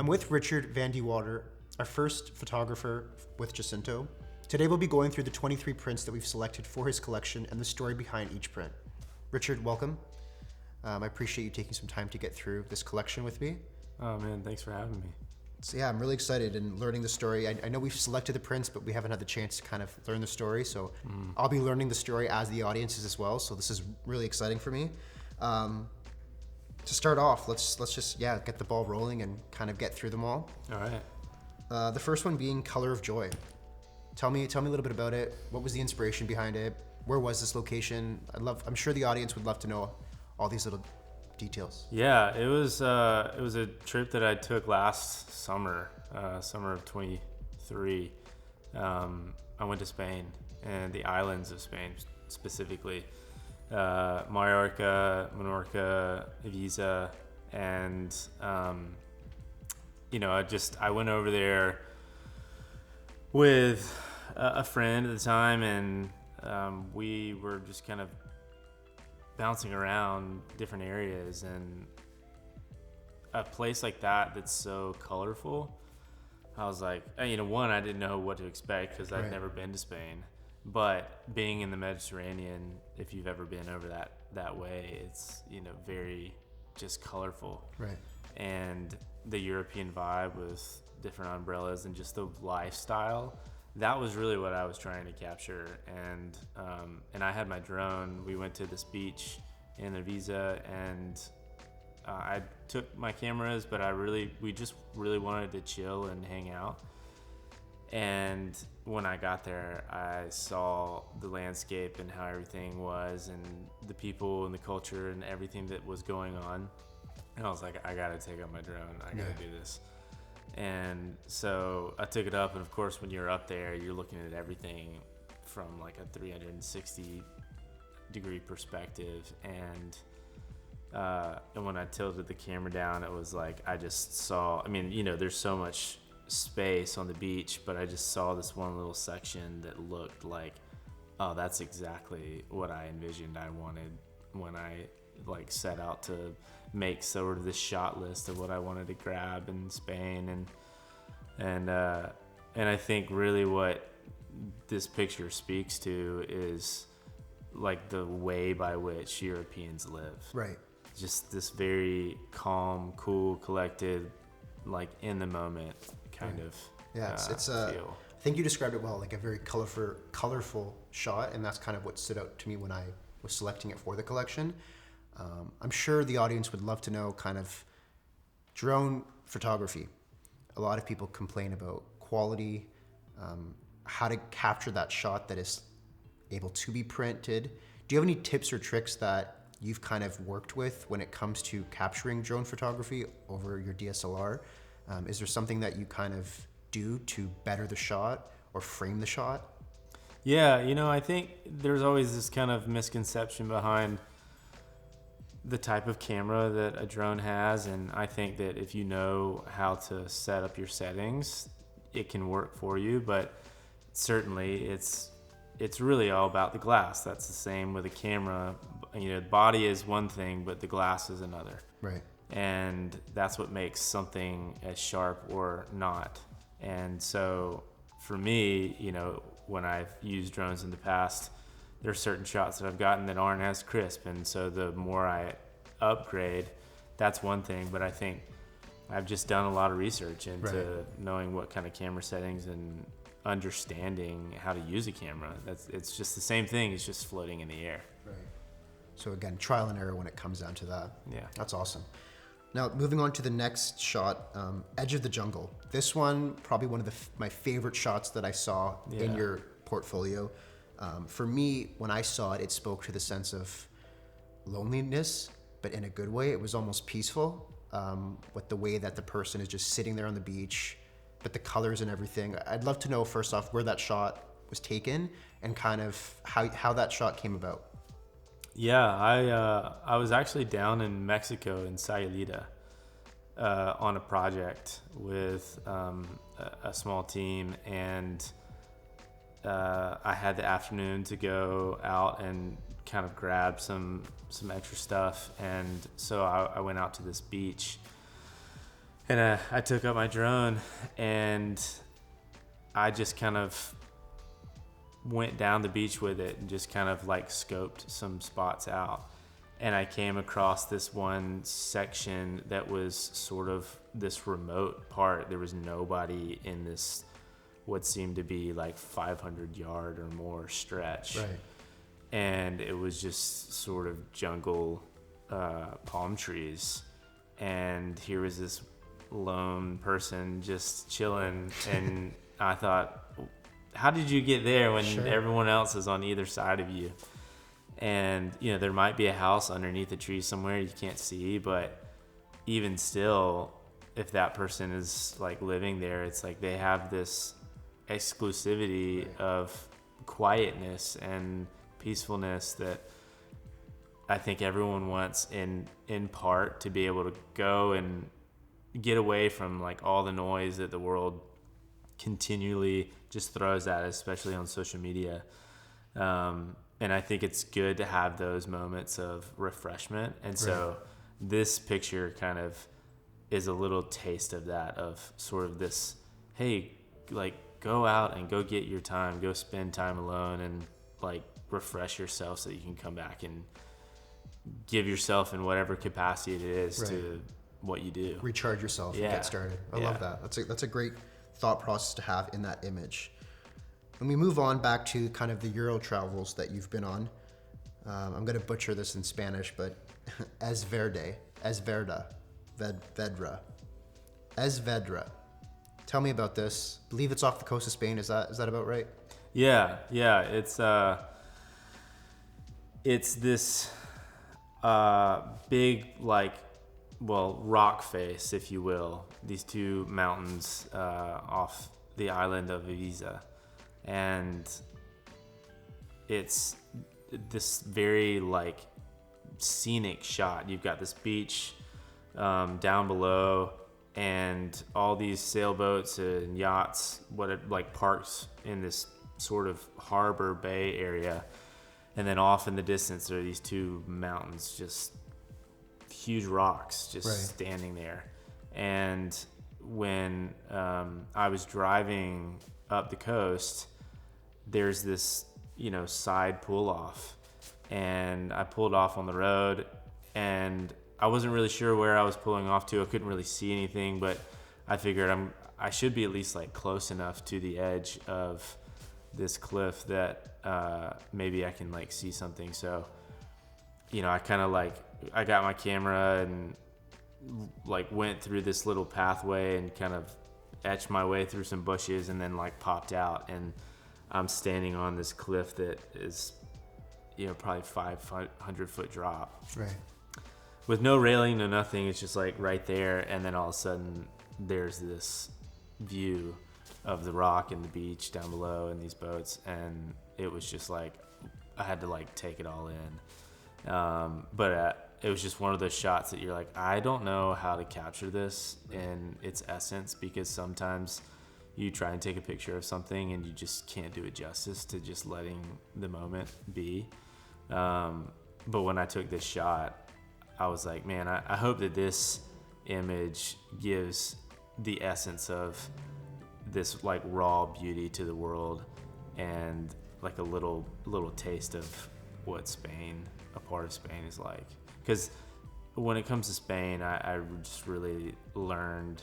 I'm with Richard Van de Water, our first photographer with JCINTO. Today we'll be going through the 23 prints that we've selected for his collection and the story behind each print. Richard, welcome. I appreciate you taking some time to get through this collection with me. Oh man, thanks for having me. So yeah, I'm really excited and learning the story. I know we've selected the prints, but we haven't had the chance to kind of learn the story. So I'll be learning the story as the audience is as well. So this is really exciting for me. To start off, let's just get the ball rolling and kind of get through them all. All right. The first one being Color of Joy. Tell me a little bit about it. What was the inspiration behind it? Where was this location? I'm sure the audience would love to know all these little details. Yeah, it was a trip that I took last summer, summer of 23. I went to Spain and the islands of Spain specifically, Mallorca, Menorca, Ibiza, and I went over there with a friend at the time, and we were just kind of bouncing around different areas, and a place like that that's so colorful, I was like, one, I didn't know what to expect because I'd never been to Spain, but being in the Mediterranean, if you've ever been over that way, it's very just colorful, right? And the European vibe with different umbrellas and just the lifestyle, that was really what I was trying to capture. And I had my drone. We went to this beach in Ibiza, and I took my cameras, but we just really wanted to chill and hang out. And when I got there, I saw the landscape and how everything was, and the people and the culture and everything that was going on. And I was like, I gotta take out my drone. I gotta do this. And so I took it up, and of course, when you're up there, you're looking at everything from like a 360 degree perspective. And when I tilted the camera down, it was like I just saw. There's so much space on the beach, but I just saw this one little section that looked like, oh, that's exactly what I envisioned I wanted when I set out to make sort of this shot list of what I wanted to grab in Spain, and I think really what this picture speaks to is like the way by which Europeans live. Right. Just this very calm, cool, collected, like in the moment kind of feel. I think you described it well, like a very colorful shot, and that's kind of what stood out to me when I was selecting it for the collection. I'm sure the audience would love to know kind of drone photography. A lot of people complain about quality, how to capture that shot that is able to be printed. Do you have any tips or tricks that you've kind of worked with when it comes to capturing drone photography over your DSLR? Is there something that you kind of do to better the shot or frame the shot? Yeah, I think there's always this kind of misconception behind the type of camera that a drone has, and I think that if you know how to set up your settings, it can work for you. But certainly it's really all about the glass. That's the same with a camera. The body is one thing, but the glass is another. Right. And that's what makes something as sharp or not. And so for me, when I've used drones in the past, there are certain shots that I've gotten that aren't as crisp, and so the more I upgrade, that's one thing. But I think I've just done a lot of research into knowing what kind of camera settings and understanding how to use a camera. It's just the same thing. It's just floating in the air. Right. So again, trial and error when it comes down to that. Yeah. That's awesome. Now, moving on to the next shot, Edge of the Jungle. This one, probably one of my favorite shots that I saw in your portfolio. For me, when I saw it, it spoke to the sense of loneliness, but in a good way. It was almost peaceful, with the way that the person is just sitting there on the beach, but the colors and everything. I'd love to know, first off, where that shot was taken and kind of how that shot came about. Yeah, I was actually down in Mexico in Sayulita on a project with a small team, and I had the afternoon to go out and kind of grab some extra stuff, and so I went out to this beach, And I took up my drone and I just kind of went down the beach with it and just kind of like scoped some spots out. And I came across this one section that was sort of this remote part. There was nobody in this, what seemed to be like 500 yard or more stretch. Right. And it was just sort of jungle, palm trees. And here was this lone person just chilling. And I thought, how did you get there when everyone else is on either side of you? And, you know, there might be a house underneath a tree somewhere you can't see, but even still, if that person is like living there, it's like they have this exclusivity of quietness and peacefulness that I think everyone wants in part to be able to go and get away from like all the noise that the world continually just throws at us, especially on social media. And I think it's good to have those moments of refreshment. And so this picture kind of is a little taste of that, of sort of this, hey, like go out and go get your time, go spend time alone and like refresh yourself so that you can come back and give yourself in whatever capacity it is to what you do. Recharge yourself and get started. I love that. That's a great thought process to have in that image. When we move on back to kind of the Euro travels that you've been on, I'm going to butcher this in Spanish, but Verdà. Tell me about this. I believe it's off the coast of Spain. Is that about right? Yeah. It's this big, like, well, rock face, if you will. These two mountains off the island of Ibiza. And it's this very like scenic shot. You've got this beach down below and all these sailboats and yachts, like parked in this sort of harbor bay area. And then off in the distance are these two mountains, just huge rocks just standing there. And when I was driving up the coast, there's this, you know, side pull off, and I pulled off on the road and I wasn't really sure where I was pulling off to. I couldn't really see anything, but I figured I should be at least like close enough to the edge of this cliff that maybe I can like see something. So, you know, I kind of like, I got my camera and like went through this little pathway and kind of etched my way through some bushes and then like popped out, and I'm standing on this cliff that is, you know, probably 500 foot drop. Right. With no railing, no nothing. It's just like right there. And then all of a sudden there's this view of the rock and the beach down below and these boats. And it was just like, I had to like take it all in. But it was just one of those shots that you're like, I don't know how to capture this in its essence, because sometimes you try and take a picture of something and you just can't do it justice to just letting the moment be. But when I took this shot, I was like, man, I hope that this image gives the essence of this like raw beauty to the world, and like a little taste of what Spain, a part of Spain, is like. Because when it comes to Spain, I just really learned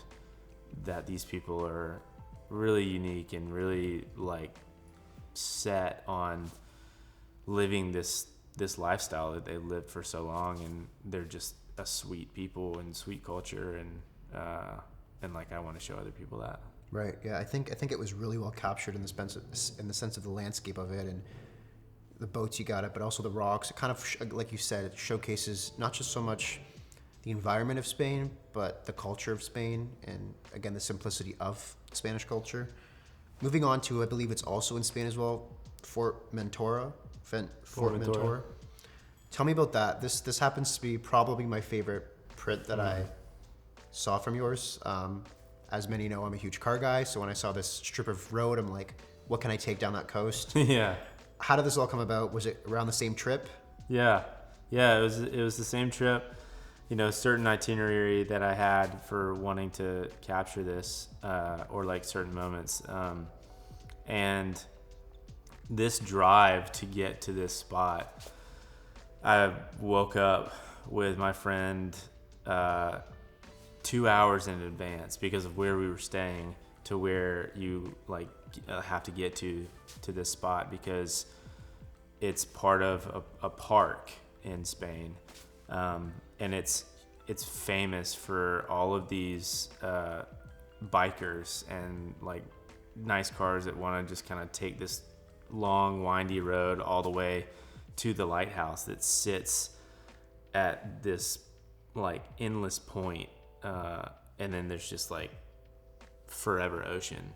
that these people are really unique and really like set on living this lifestyle that they lived for so long, and they're just a sweet people and sweet culture, and like I want to show other people that. Right. Yeah. I think it was really well captured in the sense of the landscape of it and the boats you got it, but also the rocks. It kind of, like you said, it showcases not just so much the environment of Spain, but the culture of Spain, and again, the simplicity of Spanish culture. Moving on to, I believe it's also in Spain as well, Formentor. Tell me about that. This happens to be probably my favorite print that I saw from yours. As many know, I'm a huge car guy, so when I saw this strip of road, I'm like, what can I take down that coast? Yeah. How did this all come about? Was it around the same trip? Yeah, it was the same trip. certain itinerary that I had for wanting to capture this, or like certain moments. And this drive to get to this spot, I woke up with my friend 2 hours in advance because of where we were staying to where you have to get to this spot, because it's part of a park in Spain. And it's famous for all of these bikers and like nice cars that want to just kind of take this long windy road all the way to the lighthouse that sits at this like endless point, and then there's just like forever ocean,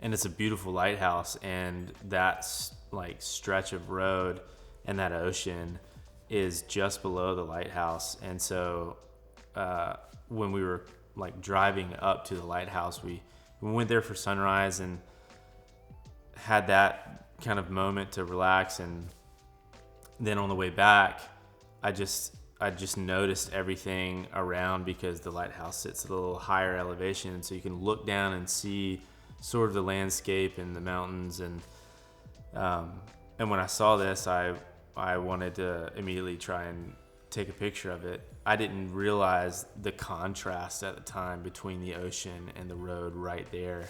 and it's a beautiful lighthouse, and that's like stretch of road and that ocean is just below the lighthouse. And so when we were like driving up to the lighthouse, we went there for sunrise and had that kind of moment to relax. And then on the way back, I just noticed everything around, because the lighthouse sits at a little higher elevation, so you can look down and see sort of the landscape and the mountains. And when I saw this, I wanted to immediately try and take a picture of it. I didn't realize the contrast at the time between the ocean and the road right there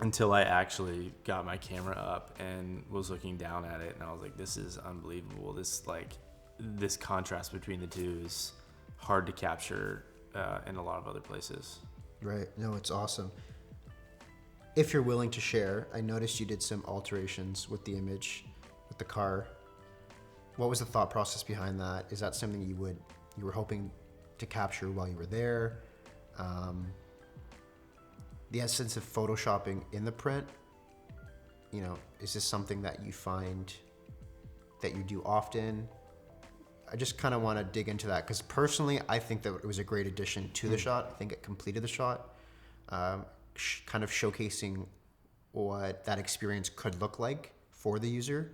until I actually got my camera up and was looking down at it, and I was like, this is unbelievable. This contrast between the two is hard to capture in a lot of other places. Right. No, it's awesome. If you're willing to share, I noticed you did some alterations with the image, with the car. What was the thought process behind that? Is that something you were hoping to capture while you were there? The essence of photoshopping in the print, is this something that you find that you do often? I just kind of want to dig into that, because personally, I think that it was a great addition to the shot. I think it completed the shot, kind of showcasing what that experience could look like for the user.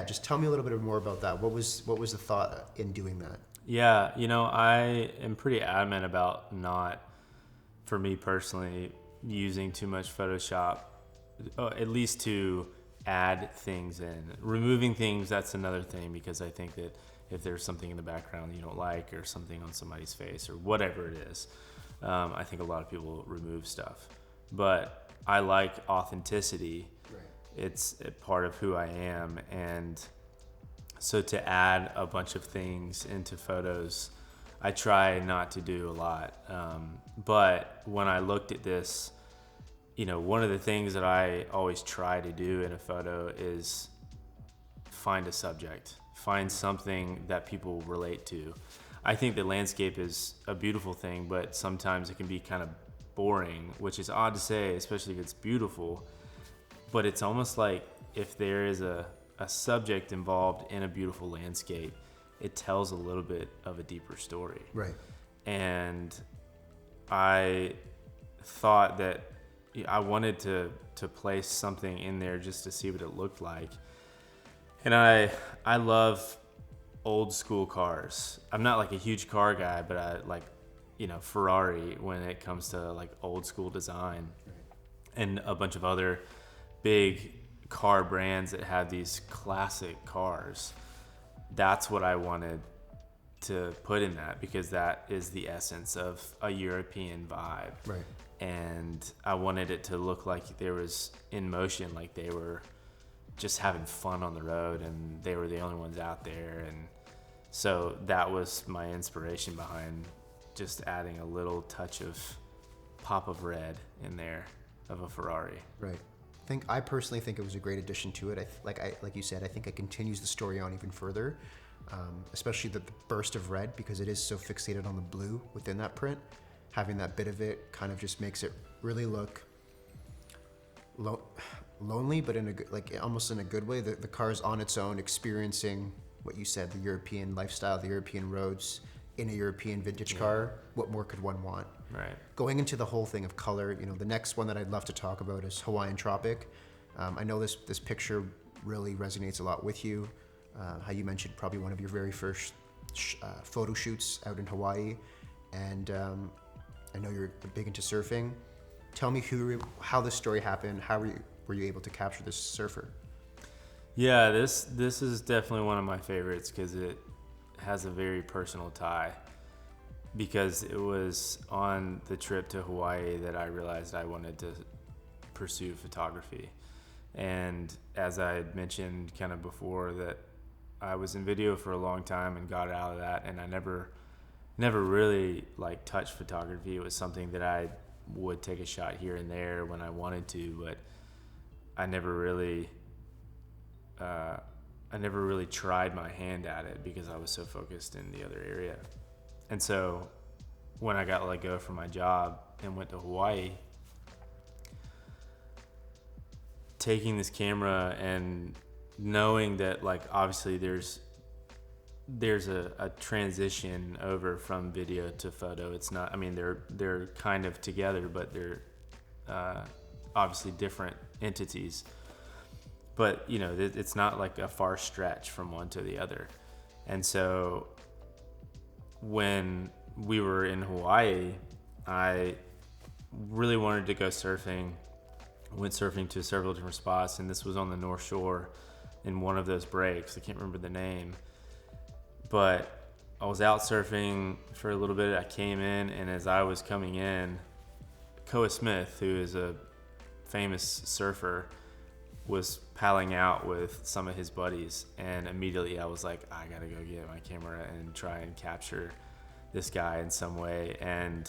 Just tell me a little bit more about that. What was the thought in doing that? Yeah, I am pretty adamant about not, for me personally, using too much Photoshop, at least to add things in. Removing things, that's another thing, because I think that if there's something in the background you don't like, or something on somebody's face, or whatever it is, I think a lot of people remove stuff. But I like authenticity. Right. It's a part of who I am, and so to add a bunch of things into photos, I try not to do a lot. But when I looked at this, one of the things that I always try to do in a photo is find a subject, find something that people relate to. I think the landscape is a beautiful thing, but sometimes it can be kind of boring, which is odd to say, especially if it's beautiful. But it's almost like if there is a subject involved in a beautiful landscape, it tells a little bit of a deeper story. Right. And I thought that I wanted to place something in there just to see what it looked like. And I love old school cars. I'm not like a huge car guy, but I like, Ferrari when it comes to like old school design, and a bunch of other big car brands that have these classic cars. That's what I wanted to put in that, because that is the essence of a European vibe. Right. And I wanted it to look like there was in motion, like they were just having fun on the road and they were the only ones out there. And so that was my inspiration behind just adding a little touch of pop of red in there of a Ferrari. Right. I personally think it was a great addition to it. Like you said, I think it continues the story on even further, especially the burst of red, because it is so fixated on the blue within that print. Having that bit of it kind of just makes it really look lonely, but in almost in a good way. The car's on its own, experiencing what you said, the European lifestyle, the European roads in a European vintage car. What more could one want? Right. Going into the whole thing of color, the next one that I'd love to talk about is Hawaiian Tropic. I know this picture really resonates a lot with you. How you mentioned probably one of your very first photo shoots out in Hawaii, and I know you're big into surfing. Tell me how this story happened. How were you able to capture this surfer? Yeah, this is definitely one of my favorites because it has a very personal tie. Because it was on the trip to Hawaii that I realized I wanted to pursue photography. And as I had mentioned kind of before, that I was in video for a long time and got out of that, and I never really like touched photography. It was something that I would take a shot here and there when I wanted to, but I never really tried my hand at it because I was so focused in the other area. And so when I got let go from my job and went to Hawaii, taking this camera and knowing that, like, obviously there's a transition over from video to photo. It's not, I mean, they're kind of together, but they're obviously different entities. But, you know, it's not like a far stretch from one to the other. And so when we were in Hawaii, I really wanted to go surfing. Went surfing to several different spots, and this was on the North Shore in one of those breaks. I can't remember the name, but I was out surfing for a little bit. I came in, and as I was coming in, Koa Smith, who is a famous surfer, was paddling out with some of his buddies, and immediately I was like, I gotta go get my camera and try and capture this guy in some way. And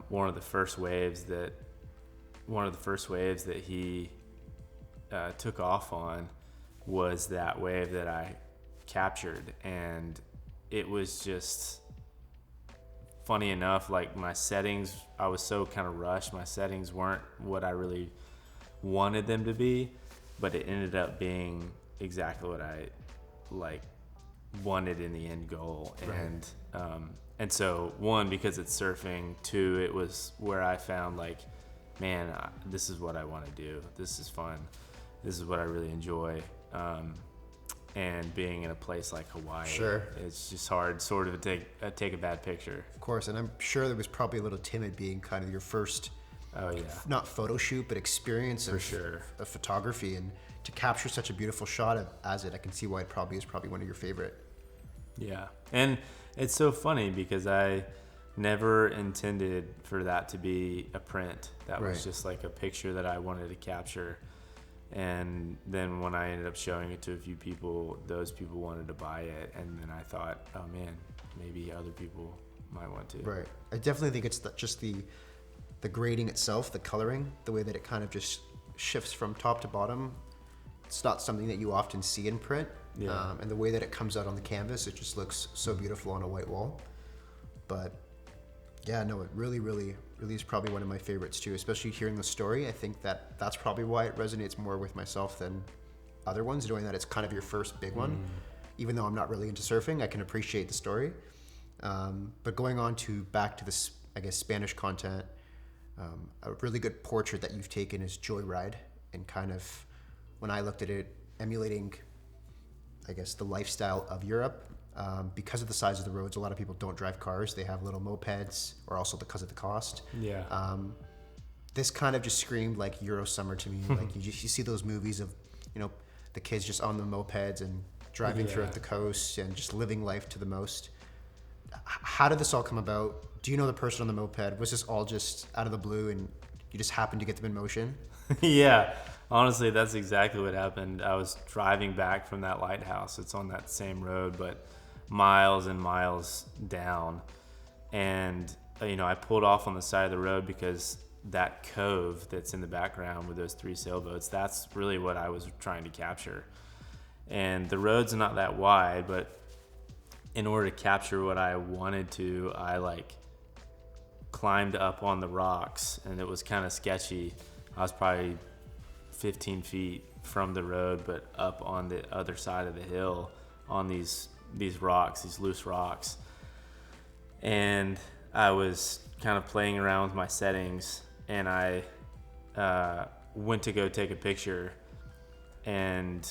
one of the first waves that he took off on was that wave that I captured. And it was just funny enough, like my settings, I was so kind of rushed. My settings weren't what I really wanted them to be, but it ended up being exactly what I wanted in the end goal. Right. And so, one, because it's surfing. Two, it was where I found, like, man, this is what I want to do. This is fun. This is what I really enjoy. And being in a place like Hawaii, sure, it's just hard sort of to take a bad picture. Of course, and I'm sure there was probably a little timid being kind of your first, not photo shoot, but experience for sure of photography, and to capture such a beautiful shot as it, I can see why it probably is one of your favorite. Yeah, and it's so funny because I never intended for that to be a print. That was just like a picture that I wanted to capture. And then when I ended up showing it to a few people, those people wanted to buy it. And then I thought, oh man, maybe other people might want to. Right. I definitely think it's just the grading itself, the coloring, the way that it kind of just shifts from top to bottom. It's not something that you often see in print. Yeah. And the way that it comes out on the canvas, it just looks so beautiful on a white wall. But yeah, no, it really, really, really is probably one of my favorites too, especially hearing the story. I think that's probably why it resonates more with myself than other ones, knowing that it's kind of your first big one. Even though I'm not really into surfing, I can appreciate the story. But going on back to this, I guess, Spanish content, a really good portrait that you've taken is Joyride, and kind of, when I looked at it, emulating, I guess, the lifestyle of Europe. Because of the size of the roads, a lot of people don't drive cars. They have little mopeds, or also because of the cost. Yeah. This kind of just screamed like Euro summer to me. Like you see those movies of, the kids just on the mopeds and driving throughout the coast and just living life to the most. How did this all come about? Do you know the person on the moped? Was this all just out of the blue and you just happened to get them in motion? Yeah. Honestly, that's exactly what happened. I was driving back from that lighthouse. It's on that same road, but miles and miles down. And, I pulled off on the side of the road because that cove that's in the background with those 3 sailboats, that's really what I was trying to capture. And the road's not that wide, but in order to capture what I wanted to, I climbed up on the rocks, and it was kind of sketchy. I was probably 15 feet from the road, but up on the other side of the hill on these rocks, these loose rocks. And I was kind of playing around with my settings, and I went to go take a picture, and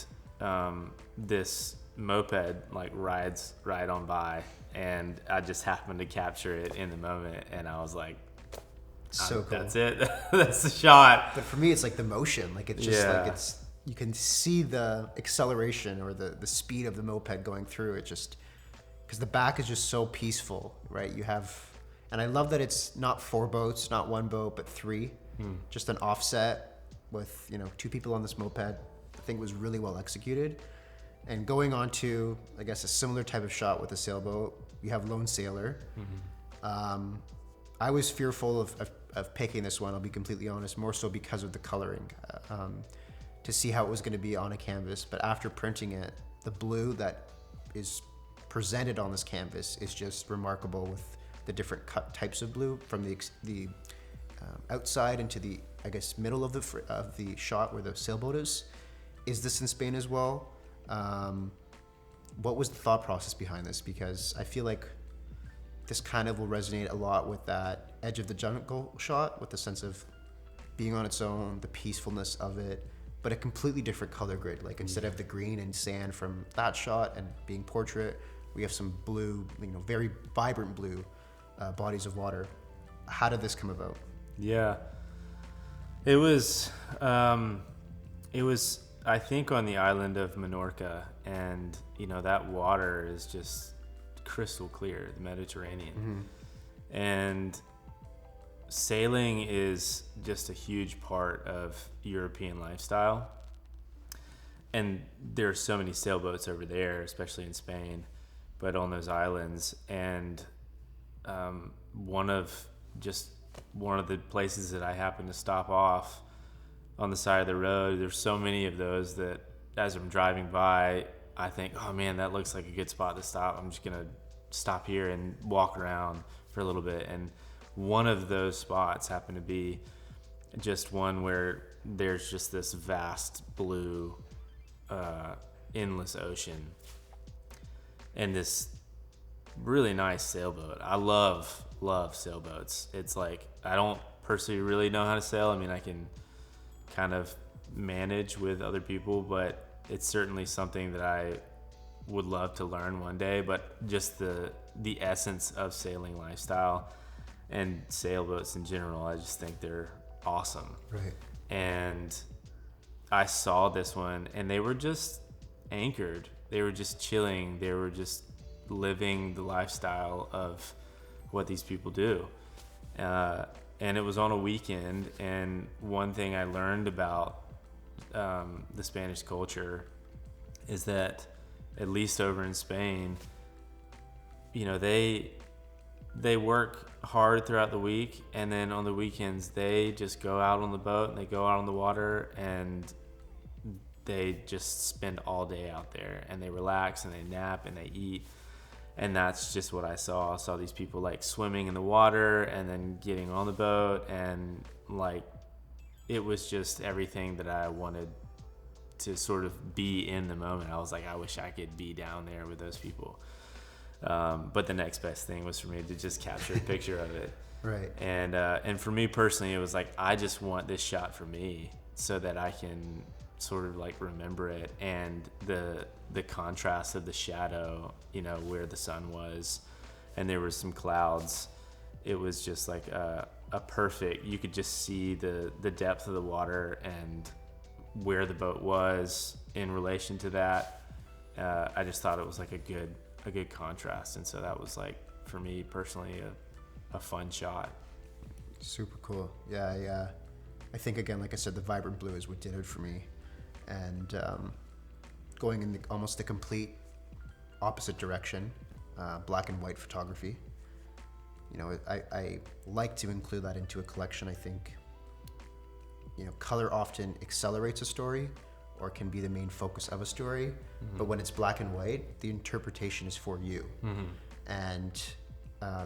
this moped like rides right on by, and I just happened to capture it in the moment, and I was like, So cool. That's it. That's the shot. But for me, it's like the motion. Like it's just Yeah. like you can see the acceleration or the speed of the moped going through it, just because the back is just so peaceful, right? You have, and I love that it's not 4 boats, not 1 boat, but 3. Just an offset with, you know, 2 people on this moped. I think was really well executed. And going on to, I guess, a similar type of shot with a sailboat, you have Lone Sailor. I was fearful of picking this one, I'll be completely honest, more so because of the coloring, to see how it was going to be on a canvas. But after printing it, the blue that is presented on this canvas is just remarkable, with the different types of blue from the outside into the, I guess, middle of the shot where the sailboat is. Is this in Spain as well? What was the thought process behind this? Because I feel like this kind of will resonate a lot with that edge of the jungle shot, with the sense of being on its own, the peacefulness of it, but a completely different color grid. Like instead of the green and sand from that shot and being portrait, we have some blue, you know, very vibrant blue bodies of water. How did this come about? Yeah, it was I think on the island of Menorca, and you know that water is just crystal clear, the Mediterranean. And sailing is just a huge part of European lifestyle, and there are so many sailboats over there, especially in Spain, but on those islands. And one of the places that I happened to stop off on the side of the road, there's so many of those that as I'm driving by, I think, oh man, that looks like a good spot to stop. I'm just gonna stop here and walk around for a little bit. And one of those spots happened to be just one where there's just this vast blue endless ocean and this really nice sailboat. I love sailboats. It's like, I don't personally really know how to sail. I mean, I can kind of manage with other people, but it's certainly something that I would love to learn one day. But just the essence of sailing lifestyle and sailboats in general, I just think they're awesome. Right. And I saw this one, and they were just anchored. They were just chilling. They were just living the lifestyle of what these people do. And it was on a weekend, and one thing I learned about the Spanish culture is that, at least over in Spain, you know, they work hard throughout the week, and then on the weekends they just go out on the boat and they go out on the water and they just spend all day out there, and they relax and they nap and they eat. And that's just what I saw. I saw these people like swimming in the water and then getting on the boat, and like it was just everything that I wanted to sort of be in the moment. I was like, I wish I could be down there with those people. But the next best thing was for me to just capture a picture of it. Right. And for me personally, it was like, I just want this shot for me so that I can sort of like remember it. And the contrast of the shadow, you know, where the sun was and there was some clouds, it was just like a perfect, you could just see the depth of the water and where the boat was in relation to that. I just thought it was like a good contrast, and so that was like, for me personally, a fun shot. Super cool. Yeah, I think, again, like I said, the vibrant blue is what did it for me, and going in almost the complete opposite direction, black and white photography. You know, I like to include that into a collection. I think, you know, color often accelerates a story or can be the main focus of a story. Mm-hmm. But when it's black and white, the interpretation is for you. Mm-hmm. And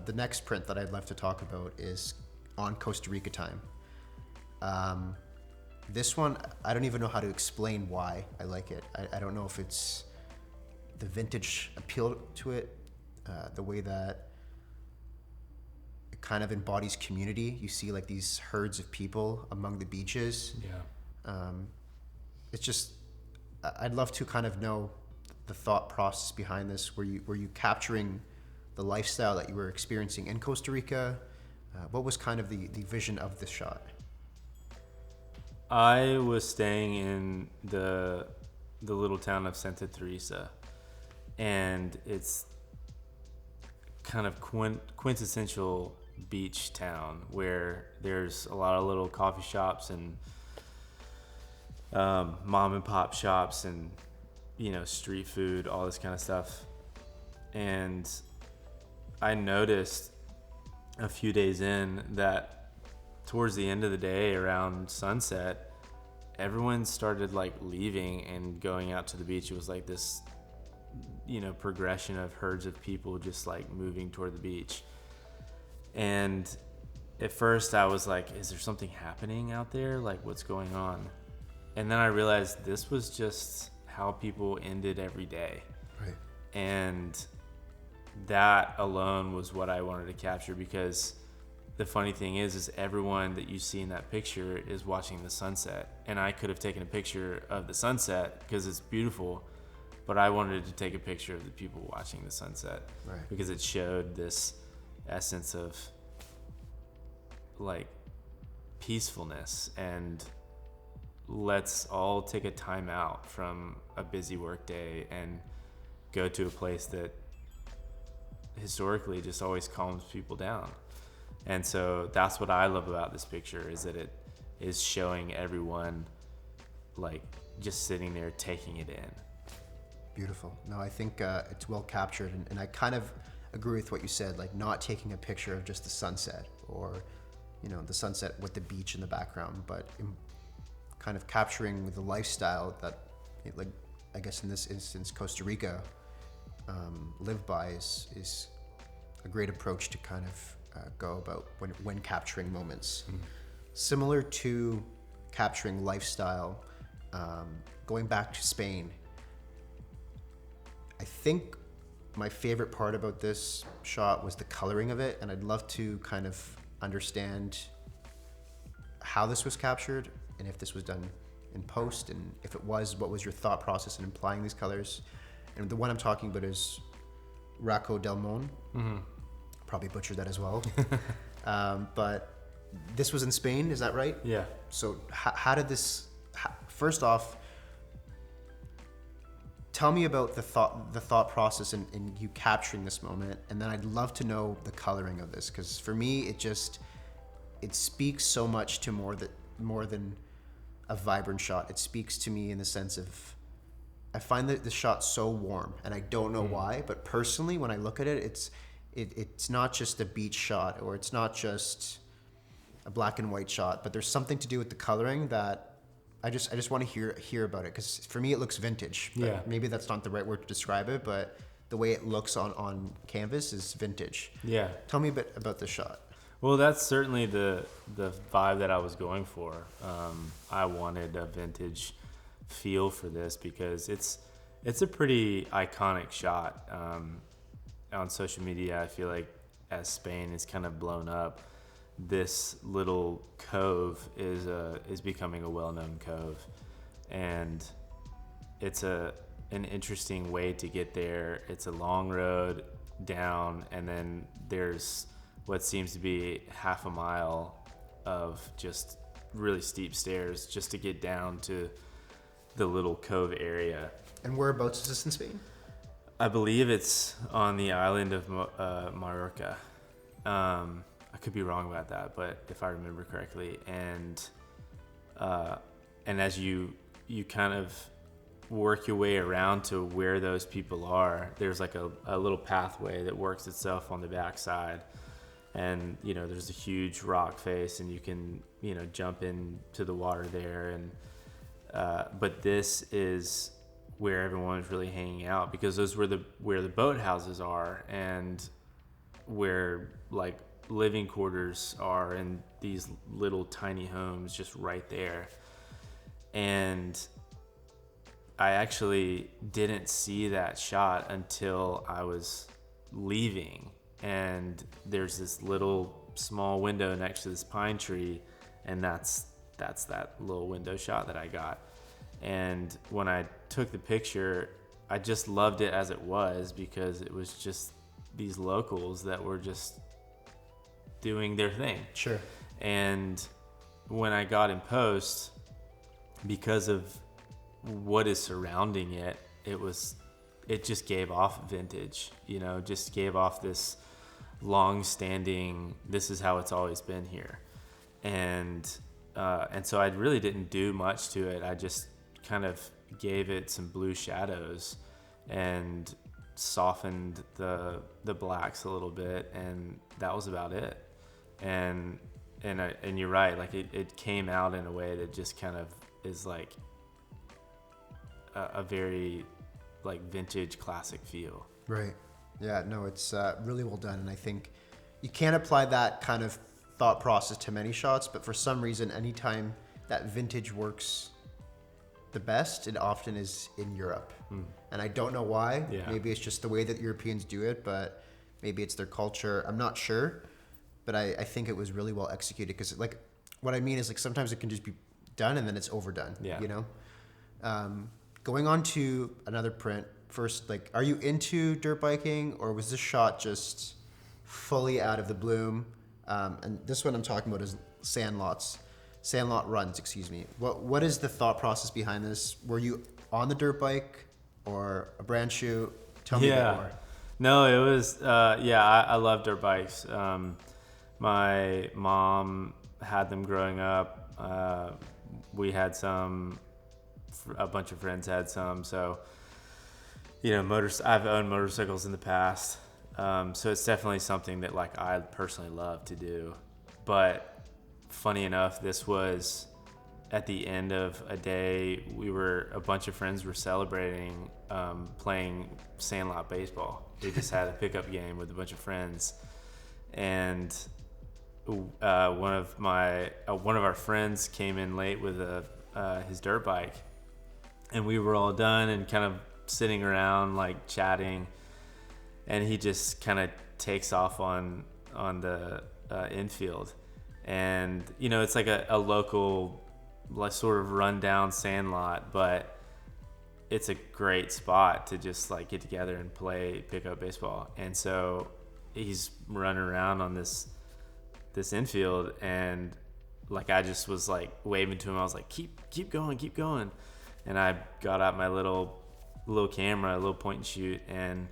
the next print that I'd love to talk about is on Costa Rica time. This one, I don't even know how to explain why I like it. I don't know if it's the vintage appeal to it, the way that it kind of embodies community. You see like these herds of people among the beaches. Yeah. It's just, I'd love to kind of know the thought process behind this? Were you capturing the lifestyle that you were experiencing in Costa Rica? What was kind of the vision of this shot? I was staying in the little town of Santa Teresa, and it's kind of quintessential beach town where there's a lot of little coffee shops and mom and pop shops and, you know, street food, all this kind of stuff. And I noticed a few days in that towards the end of the day, around sunset, everyone started like leaving and going out to the beach. It was like this, you know, progression of herds of people just like moving toward the beach. And at first I was like, is there something happening out there? Like, what's going on? And then I realized this was just how people ended every day. Right. And that alone was what I wanted to capture, because the funny thing is everyone that you see in that picture is watching the sunset. And I could have taken a picture of the sunset because it's beautiful, but I wanted to take a picture of the people watching the sunset. Right. Because it showed this essence of like peacefulness, and let's all take a time out from a busy work day and go to a place that historically just always calms people down. And so that's what I love about this picture, is that it is showing everyone like just sitting there taking it in. Beautiful. No, I think it's well captured, and I kind of agree with what you said, like not taking a picture of just the sunset or, you know, the sunset with the beach in the background, but kind of capturing the lifestyle that, like, I guess in this instance, Costa Rica live by is a great approach to kind of go about when capturing moments. Mm-hmm. Similar to capturing lifestyle, going back to Spain, I think my favorite part about this shot was the coloring of it, and I'd love to kind of understand how this was captured, and if this was done in post, and if it was, what was your thought process in applying these colors. And the one I'm talking about is Raco del Mo. Mm-hmm. Probably butchered that as well. But this was in Spain, is that right? Yeah. So how did this, first off, tell me about the thought process in you capturing this moment, and then I'd love to know the coloring of this, because for me it speaks so much to more than a vibrant shot. It speaks to me in the sense of, I find that the shot so warm, and I don't know why, but personally when I look at it, it's not just a beach shot, or it's not just a black and white shot, but there's something to do with the coloring that I just want to hear about it, because for me it looks vintage. Yeah. Maybe that's not the right word to describe it, but the way it looks on canvas is vintage. Yeah. Tell me a bit about the shot. Well, that's certainly the vibe that I was going for. I wanted a vintage feel for this because it's a pretty iconic shot. On social media, I feel like as Spain is kind of blown up, this little cove is becoming a well-known cove, and it's an interesting way to get there. It's a long road down, and then there's what seems to be half a mile of just really steep stairs just to get down to the little cove area. And whereabouts is this in Spain? I believe it's on the island of Mallorca. I could be wrong about that, but if I remember correctly, and as you kind of work your way around to where those people are, there's like a little pathway that works itself on the backside, and you know there's a huge rock face, and you can jump into the water there, and but this is where everyone is really hanging out, because those were where the boat houses are, and where like living quarters are, in these little tiny homes just right there. And I actually didn't see that shot until I was leaving, and there's this little small window next to this pine tree, and that's that little window shot that I got. And when I took the picture, I just loved it as it was, because it was just these locals that were just doing their thing. Sure. And when I got in post, because of what is surrounding it, it just gave off vintage, just gave off this long-standing, this is how it's always been here. And so I really didn't do much to it. I just kind of gave it some blue shadows and softened the blacks a little bit, and that was about it. And you're right, like it came out in a way that just kind of is like a very like vintage classic feel. Right. Yeah, no, it's really well done. And I think you can't apply that kind of thought process to many shots, but for some reason, anytime that vintage works the best, it often is in Europe. And I don't know why. Yeah. Maybe it's just the way that Europeans do it, but maybe it's their culture. I'm not sure, but I think it was really well executed, because like what I mean is like sometimes it can just be done and then it's overdone. Yeah. Going on to another print first, like, are you into dirt biking, or was this shot just fully out of the bloom? And this one I'm talking about is Sandlot Runs, excuse me. What is the thought process behind this? Were you on the dirt bike or a brand shoot? Tell me a bit more. No, it was, I love dirt bikes. My mom had them growing up. We had some, a bunch of friends had some. So, I've owned motorcycles in the past. So it's definitely something that like I personally love to do. But funny enough, this was at the end of a day. A bunch of friends were celebrating playing Sandlot baseball. We just had a pickup game with a bunch of friends, and one of our friends came in late with his dirt bike, and we were all done and kind of sitting around like chatting, and he just kind of takes off on the infield. And it's like a local, like, sort of rundown sandlot, but it's a great spot to just like get together and play pickup baseball. And so he's running around on this infield, and like I just was like waving to him. I was like, keep going. And I got out my little camera, a little point and shoot, and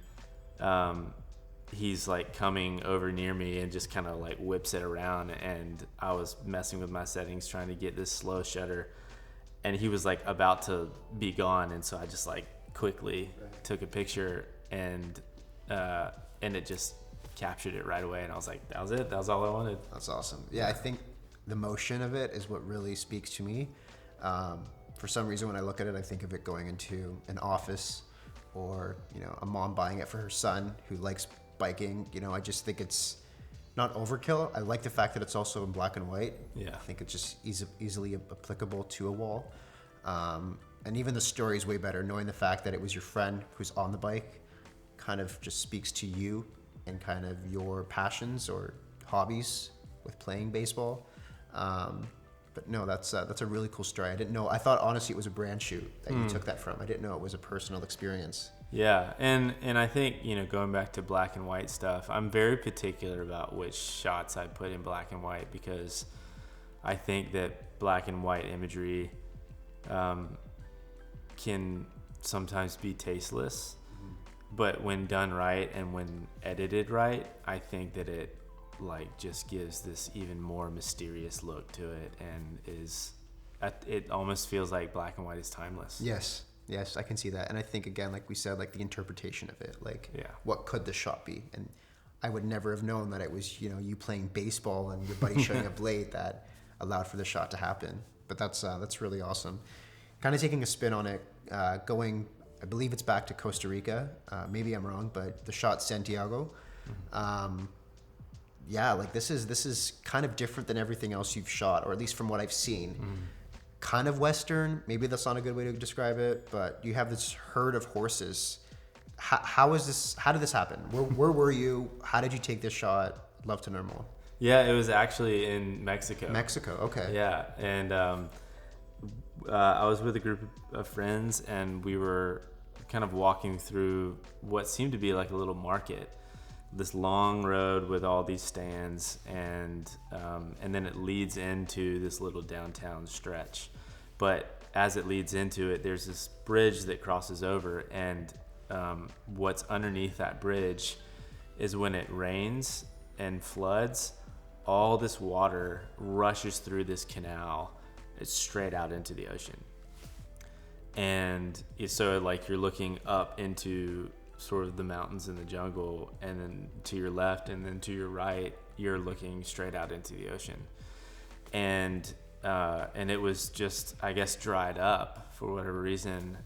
he's like coming over near me and just kind of like whips it around, and I was messing with my settings trying to get this slow shutter, and he was like about to be gone, and so I just like quickly took a picture, and it just captured it right away, and I was like, that was it, that was all I wanted. That's awesome. Yeah, I think the motion of it is what really speaks to me. For some reason, when I look at it, I think of it going into an office, or a mom buying it for her son who likes biking. I just think it's not overkill. I like the fact that it's also in black and white. Yeah. I think it's just easily applicable to a wall. And even the story is way better, knowing the fact that it was your friend who's on the bike kind of just speaks to you and kind of your passions or hobbies with playing baseball. But no, that's a really cool story. I didn't know. I thought honestly it was a brand shoot that you took that from. I didn't know it was a personal experience. Yeah, and I think going back to black and white stuff, I'm very particular about which shots I put in black and white, because I think that black and white imagery can sometimes be tasteless, but when done right and when edited right, I think that it like just gives this even more mysterious look to it, and it almost feels like black and white is timeless. Yes, I can see that. And I think, again, like we said, like the interpretation of it, like what could the shot be? And I would never have known that it was you playing baseball and your buddy showing up late that allowed for the shot to happen. But that's really awesome. Kind of taking a spin on it, going, I believe it's back to Costa Rica, maybe I'm wrong, but the shot Santiago. Like this is kind of different than everything else you've shot, or at least from what I've seen. Kind of Western, maybe that's not a good way to describe it, but you have this herd of horses. How did this happen? Where were you? How did you take this shot? Love to know more. Yeah, it was actually in Mexico. Mexico, okay. Yeah, and I was with a group of friends, and we were kind of walking through what seemed to be like a little market, this long road with all these stands, and then it leads into this little downtown stretch. But as it leads into it, there's this bridge that crosses over, and what's underneath that bridge is when it rains and floods, all this water rushes through this canal. It's straight out into the ocean. And so like you're looking up into sort of the mountains and the jungle, and then to your left and then to your right, you're looking straight out into the ocean. And it was just, I guess, dried up for whatever reason.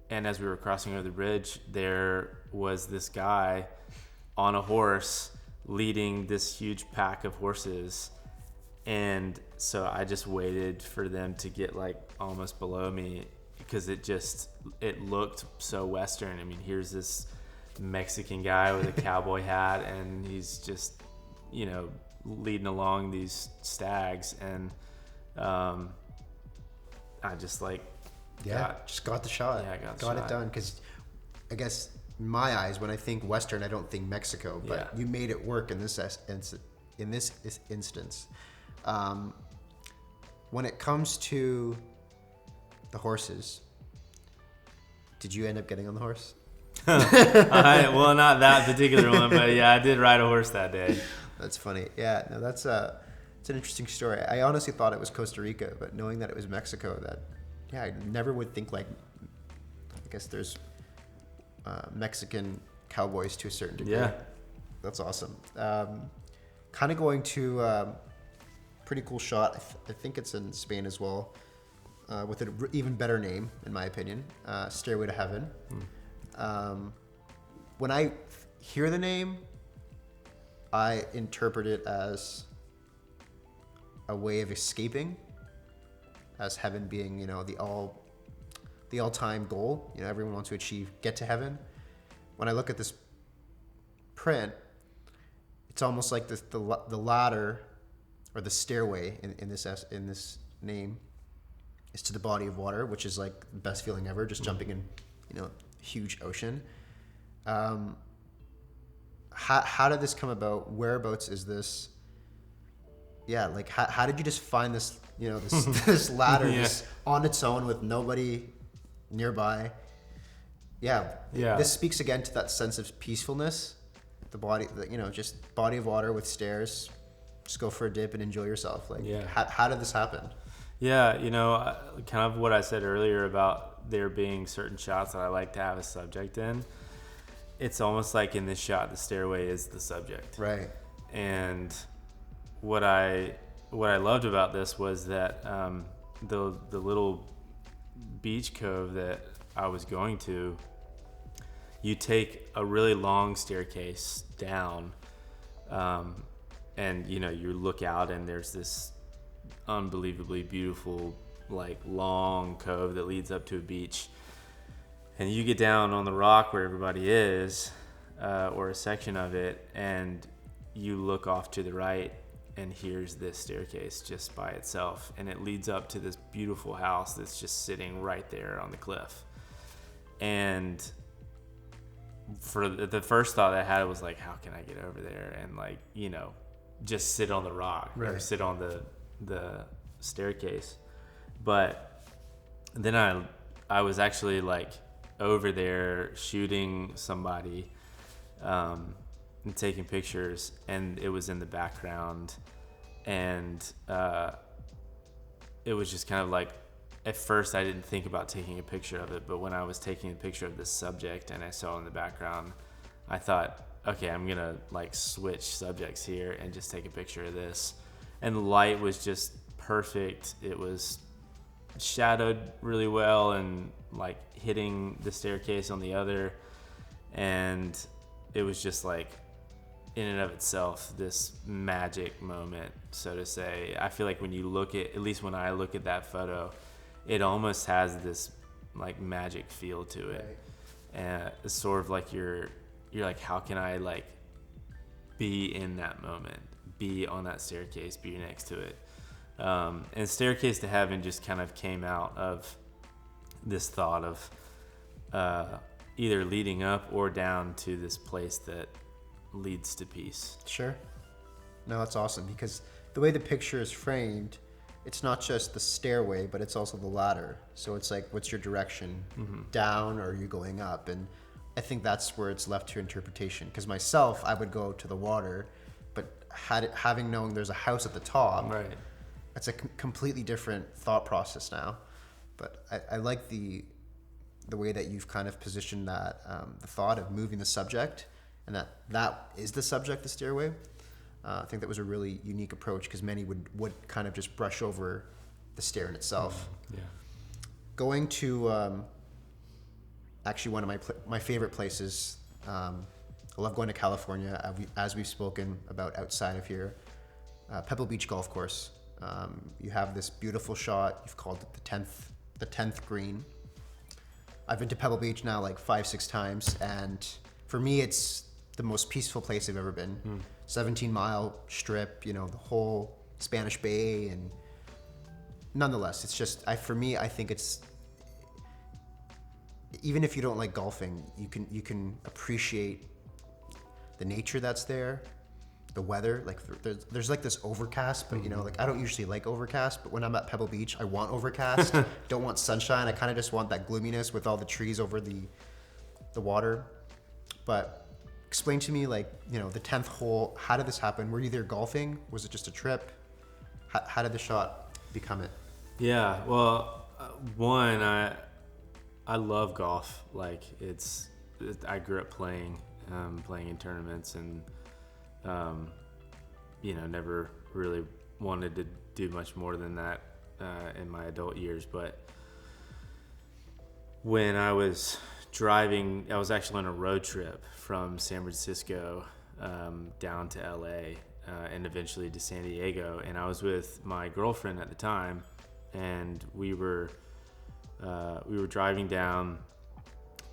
And as we were crossing over the bridge, there was this guy on a horse leading this huge pack of horses. And so I just waited for them to get like almost below me, because it looked so Western. I mean, here's this Mexican guy with a cowboy hat, and he's just, leading along these stags. And I just like, just got the shot. Yeah, got it done. Because I guess in my eyes, when I think Western, I don't think Mexico, but you made it work in this instance. When it comes to the horses, did you end up getting on the horse? Well, not that particular one, but yeah, I did ride a horse that day. That's funny. Yeah, no, it's an interesting story. I honestly thought it was Costa Rica, but knowing that it was Mexico, I never would think like, I guess there's Mexican cowboys to a certain degree. Yeah. That's awesome. Kind of going to pretty cool shot. I think it's in Spain as well, with an even better name, in my opinion, Stairway to Heaven. When I hear the name, I interpret it as a way of escaping, as heaven being, the all-time goal. Everyone wants to get to heaven. When I look at this print, it's almost like the ladder or the stairway in this name is to the body of water, which is like the best feeling ever, just jumping in, huge ocean. How did this come about? Whereabouts is this? Yeah, like how did you just find this, this ladder just on its own with nobody nearby? Yeah. This speaks again to that sense of peacefulness. The body, just body of water with stairs. Just go for a dip and enjoy yourself. How did this happen? Yeah, kind of what I said earlier about there being certain shots that I like to have a subject in. It's almost like in this shot, the stairway is the subject. Right. And what I loved about this was that the little beach cove that I was going to, you take a really long staircase down, and you look out and there's this unbelievably beautiful, like, long cove that leads up to a beach. And you get down on the rock where everybody is, or a section of it, and you look off to the right, and here's this staircase just by itself, and it leads up to this beautiful house that's just sitting right there on the cliff. And for the first thought I had was like, how can I get over there and, like, just sit on the rock, right, or sit on the staircase. But then I was actually like over there shooting somebody and taking pictures, and it was in the background, and it was just kind of like, at first I didn't think about taking a picture of it, but when I was taking a picture of this subject and I saw in the background, I thought, okay, I'm gonna like switch subjects here and just take a picture of this. And the light was just perfect. It was shadowed really well and like hitting the staircase on the other, and it was just like, in and of itself, this magic moment, so to say. I feel like when you look at least when I look at that photo, it almost has this like magic feel to it. Right. And it's sort of like you're like, how can I like be in that moment, be on that staircase, be next to it. And Staircase to Heaven just kind of came out of this thought of either leading up or down to this place that leads to peace. Sure. No, that's awesome, because the way the picture is framed, it's not just the stairway, but it's also the ladder. So it's like, what's your direction? Down, or are you going up? And I think that's where it's left to interpretation. Because myself, I would go to the water, but having known there's a house at the top, Right. that's a completely different thought process now. But I like the way that you've kind of positioned that, the thought of moving the subject, and that is the subject, the stairway. I think that was a really unique approach, because many would kind of just brush over the stair in itself. Yeah. Going to actually one of my favorite places. I love going to California, as we've spoken about outside of here. Pebble Beach Golf Course. You have this beautiful shot. You've called it the 10th green. I've been to Pebble Beach now like 5-6 times, and for me, it's the most peaceful place I've ever been. 17-mile strip, the whole Spanish Bay, and nonetheless, it's just, for me, I think it's, even if you don't like golfing, you can appreciate the nature that's there, the weather. Like there's like this overcast, but like I don't usually like overcast, but when I'm at Pebble Beach, I want overcast. Don't want sunshine. I kind of just want that gloominess with all the trees over the water. But explain to me, like, the 10th hole, how did this happen? Were you there golfing? Was it just a trip? How did the shot become it? Yeah, well, one, I love golf. Like I grew up playing in tournaments, and never really wanted to do much more than that in my adult years. But when I was driving, I was actually on a road trip from San Francisco down to LA and eventually to San Diego, and I was with my girlfriend at the time, and we were driving down,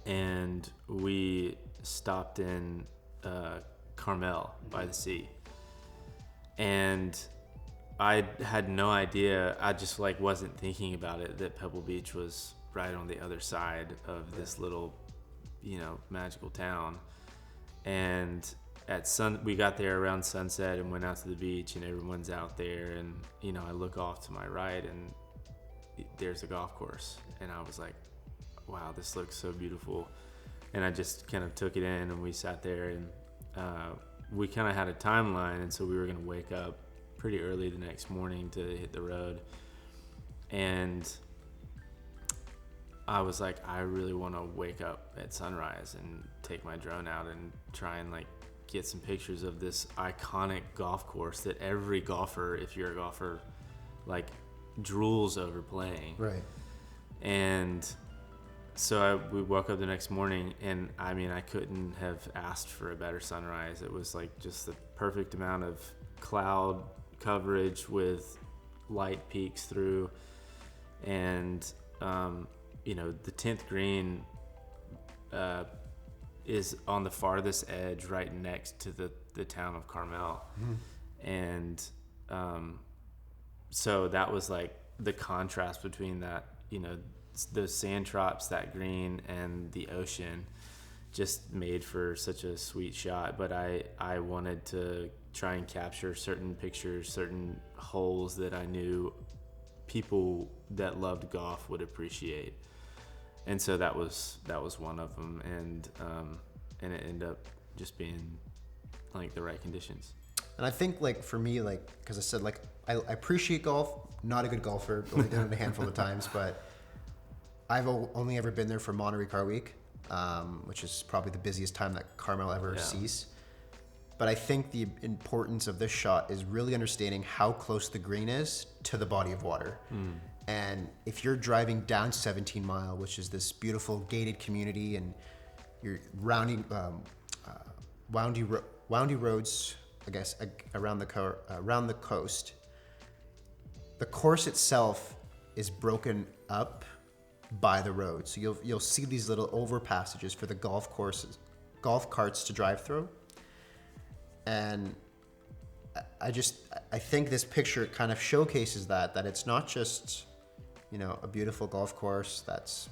and we stopped in Carmel by the sea, and I had no idea. I just wasn't thinking about it, that Pebble Beach was right on the other side of this little, magical town. And we got there around sunset and went out to the beach, and everyone's out there, and I look off to my right, and there's a golf course, and I was like, wow, this looks so beautiful. And I just kind of took it in, and we sat there, and we kind of had a timeline, and so we were going to wake up pretty early the next morning to hit the road. And I was like, I really want to wake up at sunrise and take my drone out and try and get some pictures of this iconic golf course that every golfer, if you're a golfer, drools over playing. Right. And so we woke up the next morning, and I couldn't have asked for a better sunrise. It was just the perfect amount of cloud coverage with light peeks through, and the 10th green is on the farthest edge, right next to the town of Carmel. And so that was the contrast between that, those sand traps, that green, and the ocean just made for such a sweet shot. But I wanted to try and capture certain pictures, certain holes that I knew people that loved golf would appreciate. And so that was one of them, and it ended up just being the right conditions. And I think for me, because I said I appreciate golf, not a good golfer, only done it a handful of times, but I've only ever been there for Monterey Car Week, which is probably the busiest time that Carmel ever sees. But I think the importance of this shot is really understanding how close the green is to the body of water. And if you're driving down 17 Mile, which is this beautiful gated community, and you're rounding windy roads, I guess, around the coast, the course itself is broken up by the road. So you'll see these little overpassages for the golf carts to drive through. And I think this picture kind of showcases that it's not just, a beautiful golf course that's,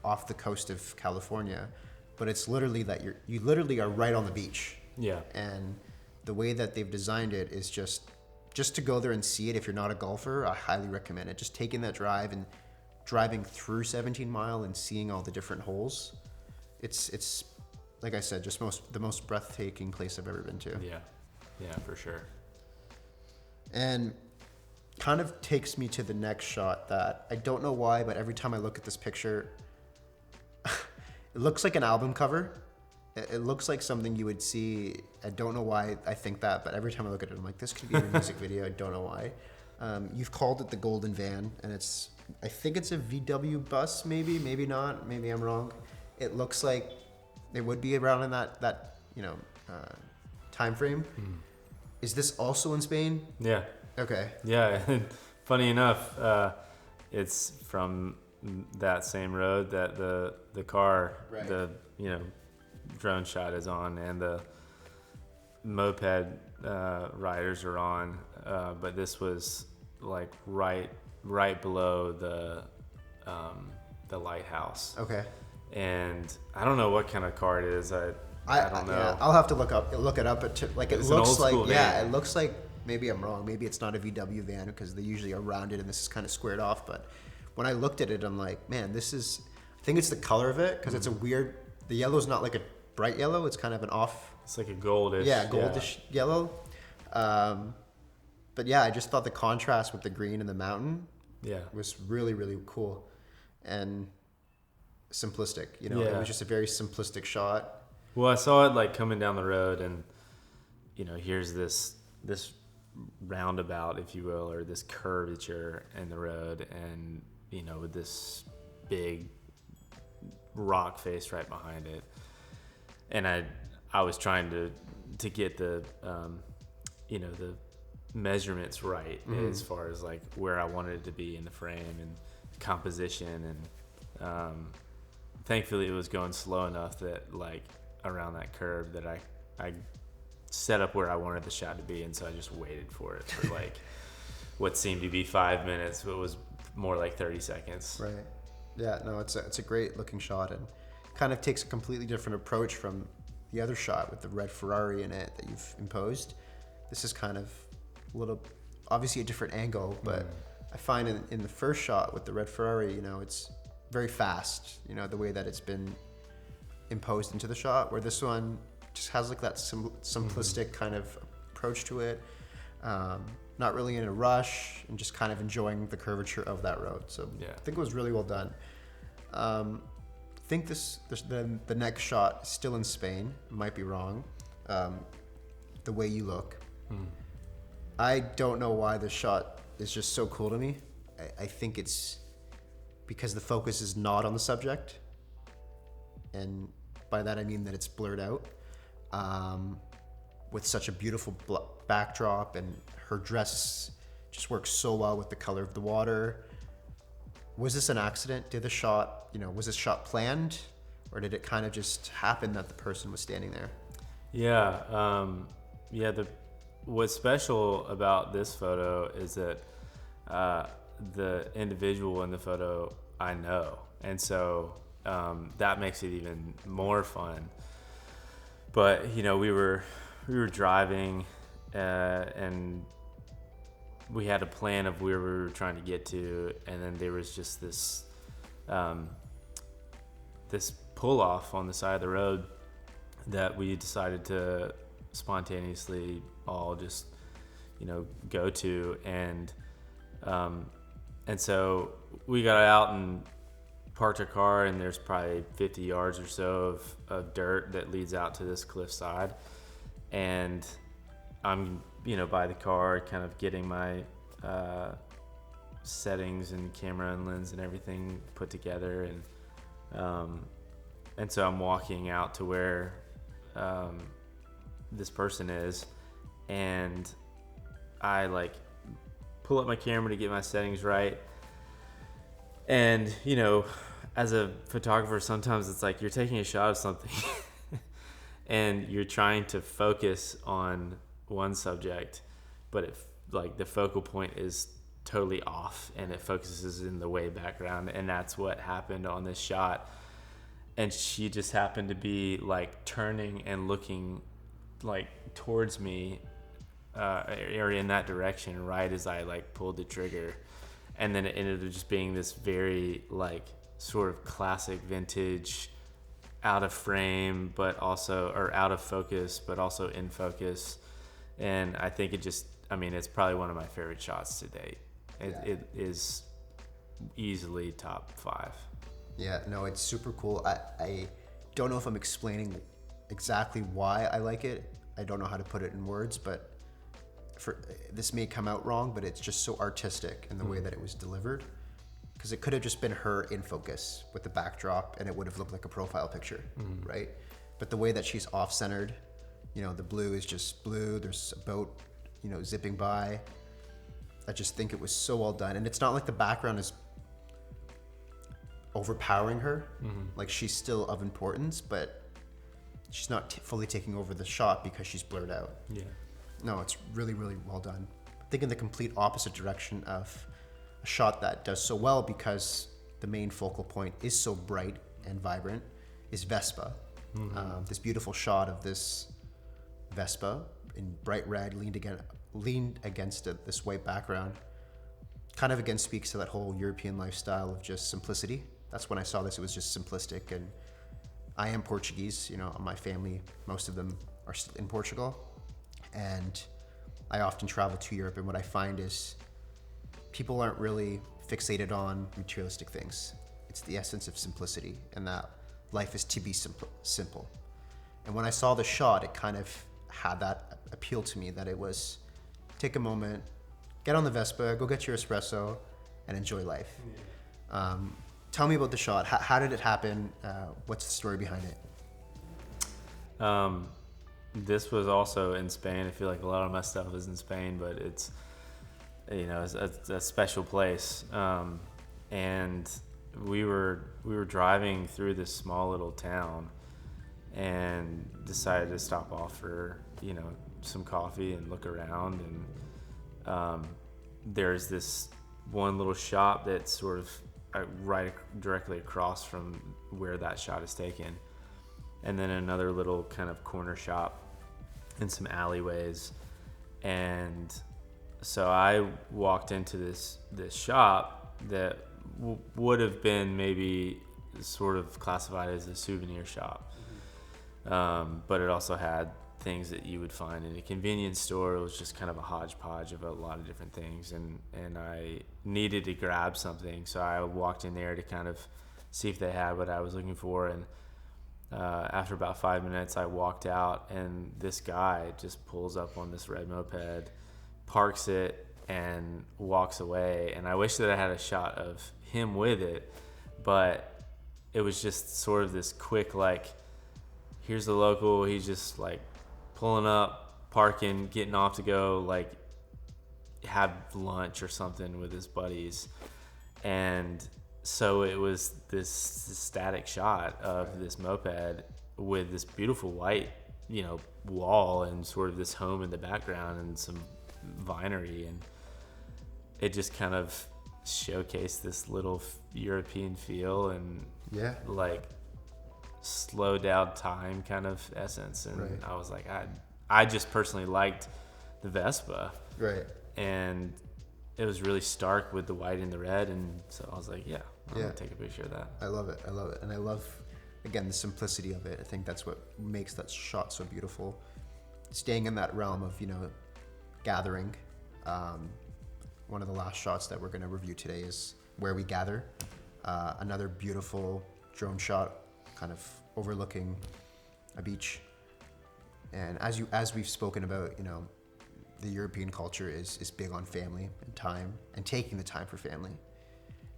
off the coast of California, but it's literally that you literally are right on the beach. Yeah. And the way that they've designed it is just to go there and see it. If you're not a golfer, I highly recommend it. Just taking that drive and driving through 17 Mile and seeing all the different holes. It's like I said, just the most breathtaking place I've ever been to. Yeah, for sure. And kind of takes me to the next shot that I don't know why, but every time I look at this picture, it looks like an album cover. It looks like something you would see. I don't know why I think that, but every time I look at it, I'm like, this could be in a music video. I don't know why. You've called it the Golden Van, and I think it's a VW bus, maybe not. Maybe I'm wrong. It looks like it would be around in that time frame. Is this also in Spain? Yeah. Okay. Yeah. Funny enough, it's from that same road that the car, right. the drone shot is on, and the moped riders are on. But this was like right below the lighthouse. Okay. And I don't know what kind of car it is. I don't know. Yeah, I'll have to look it up. But it It's looks an old like school van. it looks like, maybe I'm wrong. Maybe it's not a VW van because they usually are rounded and this is kind of squared off. But when I looked at it, I'm like, man, this is. I think it's the color of it because it's a weird. The yellow's not like a bright yellow. It's kind of an off. It's like a goldish. Yeah, goldish yellow. But yeah, I just thought the contrast with the green and the mountain. Yeah. Was really, really cool, and simplistic. It Yeah. was just a very simplistic shot. Well, I saw it like coming down the road, and here's this roundabout, if you will, or this curvature in the road, and with this big rock face right behind it, and I was trying to get the the measurements right as far as like where I wanted it to be in the frame and composition, and thankfully it was going slow enough that like around that curve that I set up where I wanted the shot to be, and so I just waited for it for like what seemed to be 5 minutes, but was more like 30 seconds. Right. Yeah, no, it's a great looking shot, and kind of takes a completely different approach from the other shot with the red Ferrari in it that you've imposed. This is kind of obviously a different angle, but I find in the first shot with the red Ferrari, it's very fast, the way that it's been imposed into the shot, where this one just has like that simplistic kind of approach to it, not really in a rush, and just kind of enjoying the curvature of that road. So yeah. I think it was really well done. I think the next shot is still in Spain. Might be wrong. The way you look. I don't know why this shot is just so cool to me. I think it's because the focus is not on the subject, and by that I mean that it's blurred out, with such a beautiful backdrop, and her dress just works so well with the color of the water. Was this an accident? Did the shot, was this shot planned, or did it kind of just happen that the person was standing there? Yeah. What's special about this photo is that the individual in the photo I know, and so that makes it even more fun. But we were driving, and we had a plan of where we were trying to get to, and then there was just this this pull off on the side of the road that we decided to spontaneously all just go to, and so we got out and parked our car, and there's probably 50 yards or so of dirt that leads out to this cliffside, and I'm by the car kind of getting my settings and camera and lens and everything put together, and so I'm walking out to where this person is, and I like pull up my camera to get my settings right, and as a photographer, sometimes it's like you're taking a shot of something and you're trying to focus on one subject, but if like the focal point is totally off and it focuses in the way background, and that's what happened on this shot. And she just happened to be like turning and looking like towards me or in that direction right as I like pulled the trigger, and then it ended up just being this very like sort of classic vintage, out of frame but also, or out of focus but also in focus. And I think it just, I mean, it's probably one of my favorite shots to date. It is easily top 5. Yeah, no, it's super cool. I don't know if I'm explaining exactly why I like it. I don't know how to put it in words, but this may come out wrong, but it's just so artistic in the way that it was delivered. Because it could have just been her in focus with the backdrop and it would have looked like a profile picture, right? But the way that she's off-centered, you know, the blue is just blue. There's a boat, you know, zipping by. I just think it was so well done. And it's not like the background is overpowering her. Like, she's still of importance, but she's not fully taking over the shot because she's blurred out. Yeah. No, it's really, really well done. I think in the complete opposite direction of a shot that does so well because the main focal point is so bright and vibrant is Vespa. This beautiful shot of this Vespa in bright red leaned against this white background. Kind of again speaks to that whole European lifestyle of just simplicity. That's when I saw this, it was just simplistic. And I am Portuguese, you know, my family, most of them are still in Portugal. And I often travel to Europe, and what I find is people aren't really fixated on materialistic things. It's the essence of simplicity, and that life is to be simple. And when I saw the shot, it kind of had that appeal to me, that it was take a moment, get on the Vespa, go get your espresso, and enjoy life. Tell me about the shot. How did it happen? What's the story behind it? This was also in Spain. I feel like a lot of my stuff is in Spain, but it's, you know, it's a special place. And we were driving through this small little town and decided to stop off for, you know, some coffee and look around. And there's this one little shop that's sort of right directly across from where that shot is taken. And then another little kind of corner shop and some alleyways. And so I walked into this shop that would have been maybe sort of classified as a souvenir shop. But it also had things that you would find in a convenience store. It was just kind of a hodgepodge of a lot of different things. And I needed to grab something. So I walked in there to kind of see if they had what I was looking for. And after about 5 minutes, I walked out, and this guy just pulls up on this red moped, parks it, and walks away. And I wish that I had a shot of him with it, but it was just sort of this quick, like, here's the local, he's just like pulling up, parking, getting off to go like have lunch or something with his buddies. And so it was this static shot of this moped with this beautiful white, you know, wall and sort of this home in the background and some vinery, and it just kind of showcased this little European feel and like slow down time kind of essence. And I was like, I just personally liked the Vespa, and it was really stark with the white and the red, and so I was like, I'm gonna take a picture of that. I love it, and I love, again, the simplicity of it. I think that's what makes that shot so beautiful. Staying in that realm of, you know, gathering. One of the last shots that we're going to review today is Where We Gather. Another beautiful drone shot, kind of overlooking a beach. And as we've spoken about, you know, the European culture is big on family and time and taking the time for family.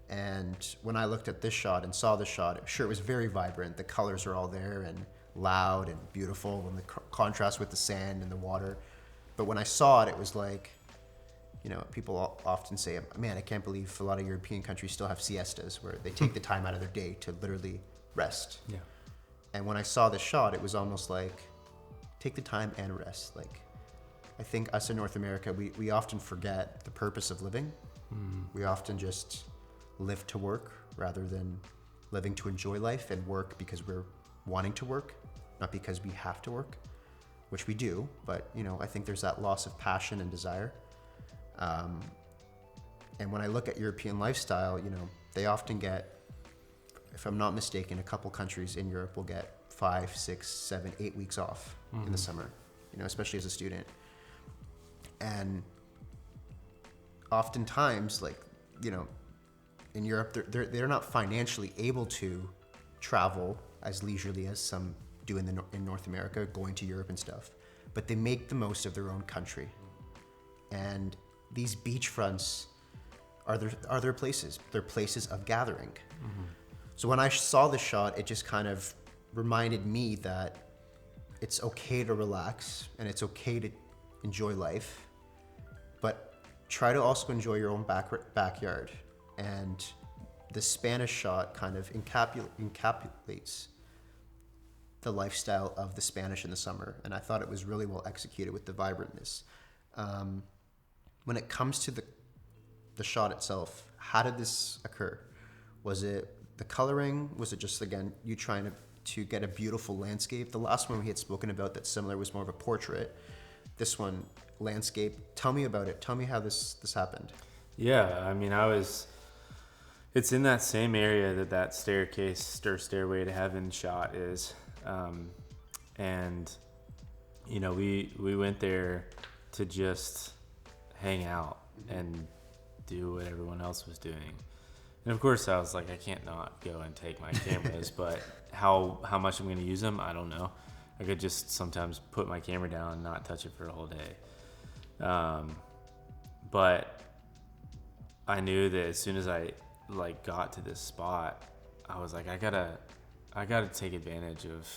And when I looked at this shot and saw this shot, sure, it was very vibrant. The colors are all there and loud and beautiful, and the contrast with the sand and the water. But when I saw it, it was like, you know, people often say, man, I can't believe a lot of European countries still have siestas where they take the time out of their day to literally rest. Yeah. And when I saw this shot, it was almost like, take the time and rest. Like, I think us in North America, we often forget the purpose of living. We often just live to work rather than living to enjoy life, and work because we're wanting to work, not because we have to work, which we do. But, I think there's that loss of passion and desire. And when I look at European lifestyle, they often get, if I'm not mistaken, a couple countries in Europe will get 5, 6, 7, 8 weeks off in the summer, especially as a student. And oftentimes, in Europe, they're not financially able to travel as leisurely as some do in North America, going to Europe and stuff. But they make the most of their own country. And these beachfronts are their places. They're places of gathering. So when I saw the shot, it just kind of reminded me that it's okay to relax and it's okay to enjoy life, but try to also enjoy your own backyard. And the Spanish shot kind of encapsulates the lifestyle of the Spanish in the summer. And I thought it was really well executed with the vibrantness. When it comes to the shot itself, how did this occur? Was it the coloring? Was it just, again, you trying to get a beautiful landscape? The last one we had spoken about that's similar was more of a portrait. This one, landscape. Tell me about it. Tell me how this happened. Yeah, I mean, it's in that same area that staircase or stairway to heaven shot is. And, we went there to just hang out and do what everyone else was doing. And of course I was like, I can't not go and take my cameras, but how much I'm going to use them, I don't know. I could just sometimes put my camera down and not touch it for a whole day. But I knew that as soon as I got to this spot, I was like, I gotta take advantage of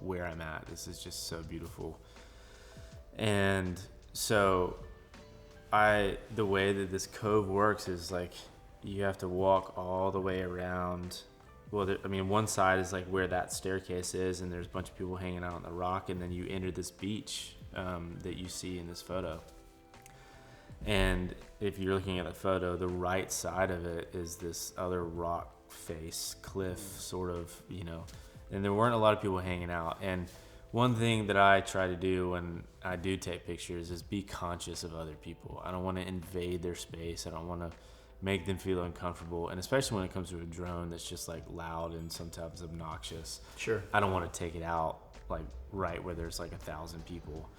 where I'm at. This is just so beautiful. And so the way that this cove works is you have to walk all the way around. Well, one side is where that staircase is, and there's a bunch of people hanging out on the rock, and then you enter this beach that you see in this photo. And if you're looking at the photo, the right side of it is this other rock face, cliff, sort of, and there weren't a lot of people hanging out. And one thing that I try to do when I do take pictures is be conscious of other people. I don't want to invade their space. I don't want to make them feel uncomfortable. And especially when it comes to a drone that's just loud and sometimes obnoxious. Sure. I don't want to take it out right where there's 1,000 people.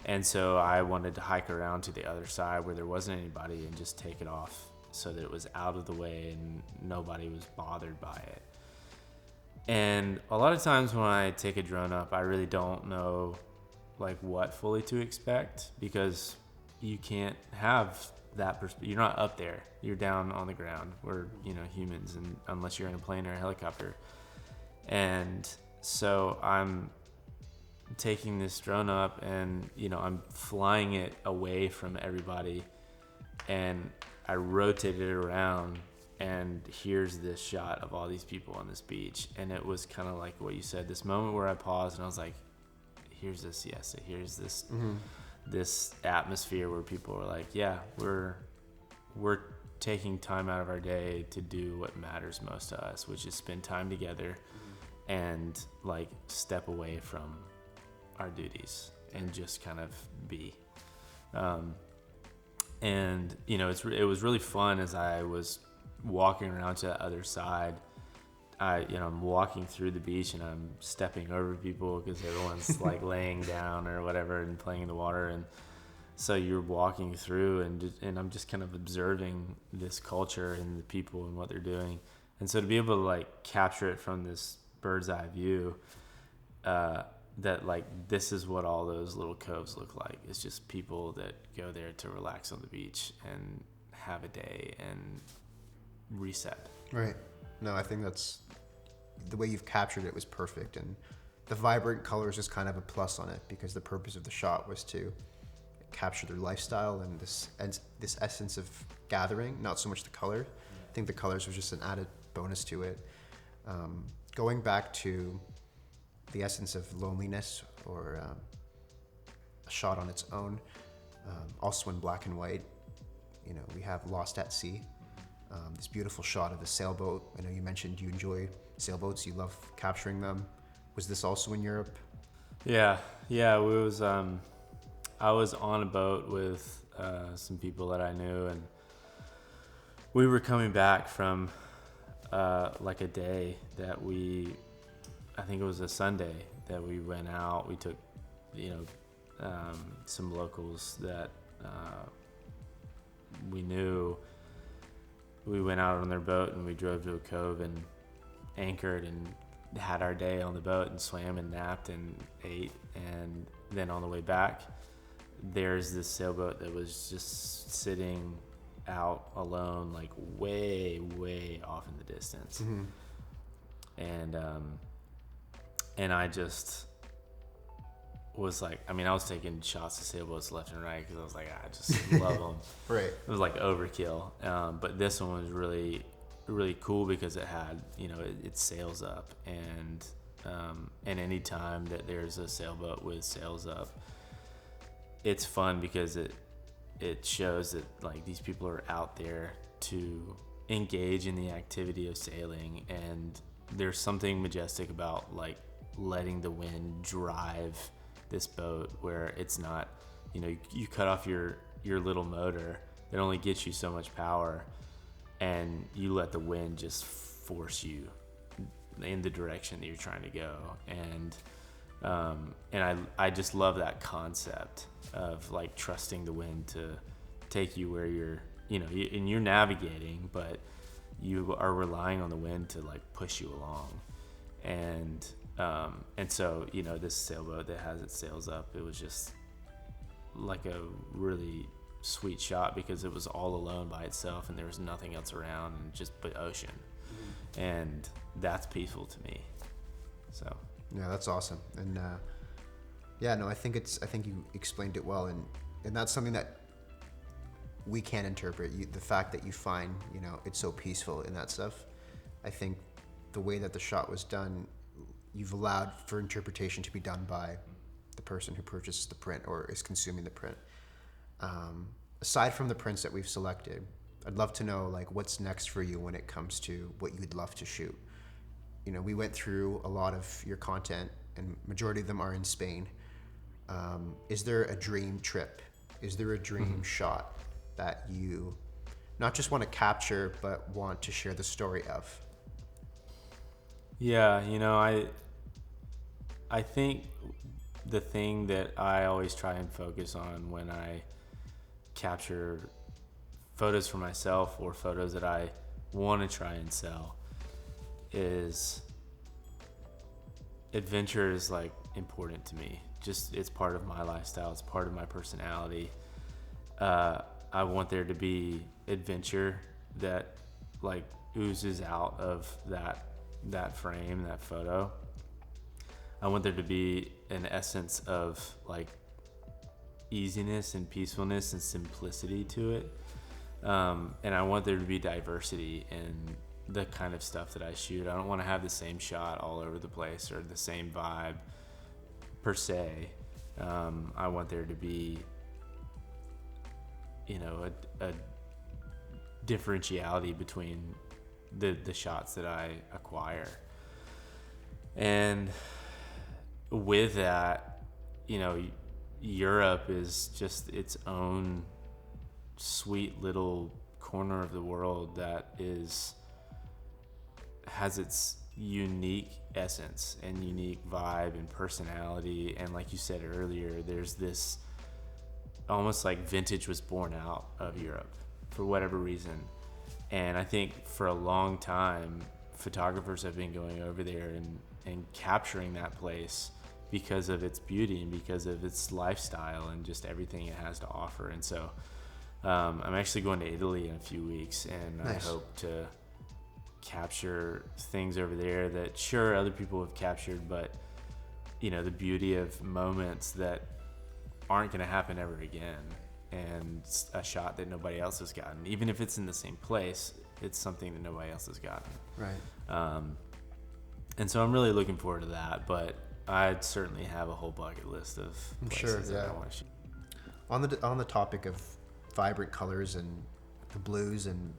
And so I wanted to hike around to the other side where there wasn't anybody and just take it off so that it was out of the way and nobody was bothered by it. And a lot of times when I take a drone up, I really don't know what fully to expect, because you can't have that perspective. You're not up there. You're down on the ground. We're, humans, and unless you're in a plane or a helicopter. And so I'm taking this drone up and, I'm flying it away from everybody, and I rotated it around, and here's this shot of all these people on this beach. And it was kind of like what you said, this moment where I paused and I was like, here's this this atmosphere where people are like, yeah, we're taking time out of our day to do what matters most to us, which is spend time together and step away from our duties and just kind of be. And it was really fun as I was walking around to the other side. I'm walking through the beach and I'm stepping over people because everyone's laying down or whatever and playing in the water. And so you're walking through and I'm just kind of observing this culture and the people and what they're doing. And so to be able to capture it from this bird's eye view, that this is what all those little coves look like. It's just people that go there to relax on the beach and have a day and reset. Right. No, I think that's the way you've captured it was perfect, and the vibrant colors is kind of a plus on it because the purpose of the shot was to capture their lifestyle and this essence of gathering, not so much the color. I think the colors was just an added bonus to it. Going back to the essence of loneliness or a shot on its own, also in black and white, we have Lost at Sea, this beautiful shot of the sailboat. I know you mentioned you enjoy sailboats, you love capturing them. Was this also in Europe? Yeah, it was. I was on a boat with some people that I knew, and we were coming back from like a day that I think it was a Sunday that we went out. We took, some locals that we knew. We went out on their boat and we drove to a cove and anchored and had our day on the boat and swam and napped and ate. And then on the way back, there's this sailboat that was just sitting out alone, like way, way off in the distance. And I just was like, I was taking shots of sailboats left and right because I was like, I just love them. Right. It was like overkill. But this one was really, really cool because it had, it sails up, and any time that there's a sailboat with sails up, it's fun because it shows that like these people are out there to engage in the activity of sailing, and there's something majestic about like letting the wind drive this boat where it's not, you cut off your little motor that only gets you so much power, and you let the wind just force you in the direction that you're trying to go. And I just love that concept of like trusting the wind to take you where you're, and you're navigating, but you are relying on the wind to like push you along. And so, this sailboat that has its sails up, it was just like a really sweet shot because it was all alone by itself and there was nothing else around and just but ocean. And that's peaceful to me. So yeah, that's awesome. And I think you explained it well, and that's something that we can interpret. The fact that you find it's so peaceful in that stuff, I think the way that the shot was done, you've allowed for interpretation to be done by the person who purchases the print or is consuming the print. Aside from the prints that we've selected, I'd love to know like what's next for you when it comes to what you'd love to shoot. We went through a lot of your content, and majority of them are in Spain. Is there a dream trip? Is there a dream shot that you not just want to capture, but want to share the story of? Yeah, I think the thing that I always try and focus on when I capture photos for myself or photos that I want to try and sell is adventure is like important to me. Just it's part of my lifestyle. It's part of my personality. I want there to be adventure that like oozes out of that frame, that photo. I want there to be an essence of like easiness and peacefulness and simplicity to it. And I want there to be diversity in the kind of stuff that I shoot. I don't want to have the same shot all over the place or the same vibe per se. I want there to be, a differentiality between the shots that I acquire. And with that, Europe is just its own sweet little corner of the world that has its unique essence and unique vibe and personality. And like you said earlier, there's this almost like vintage was born out of Europe for whatever reason. And I think for a long time, photographers have been going over there and capturing that place because of its beauty and because of its lifestyle and just everything it has to offer. And so I'm actually going to Italy in a few weeks, and nice. I hope to capture things over there that sure other people have captured, but the beauty of moments that aren't going to happen ever again, and a shot that nobody else has gotten. Even if it's in the same place, it's something that nobody else has gotten. Right. And so I'm really looking forward to that, but I'd certainly have a whole bucket list of places that I want to shoot. On the topic of vibrant colors and the blues and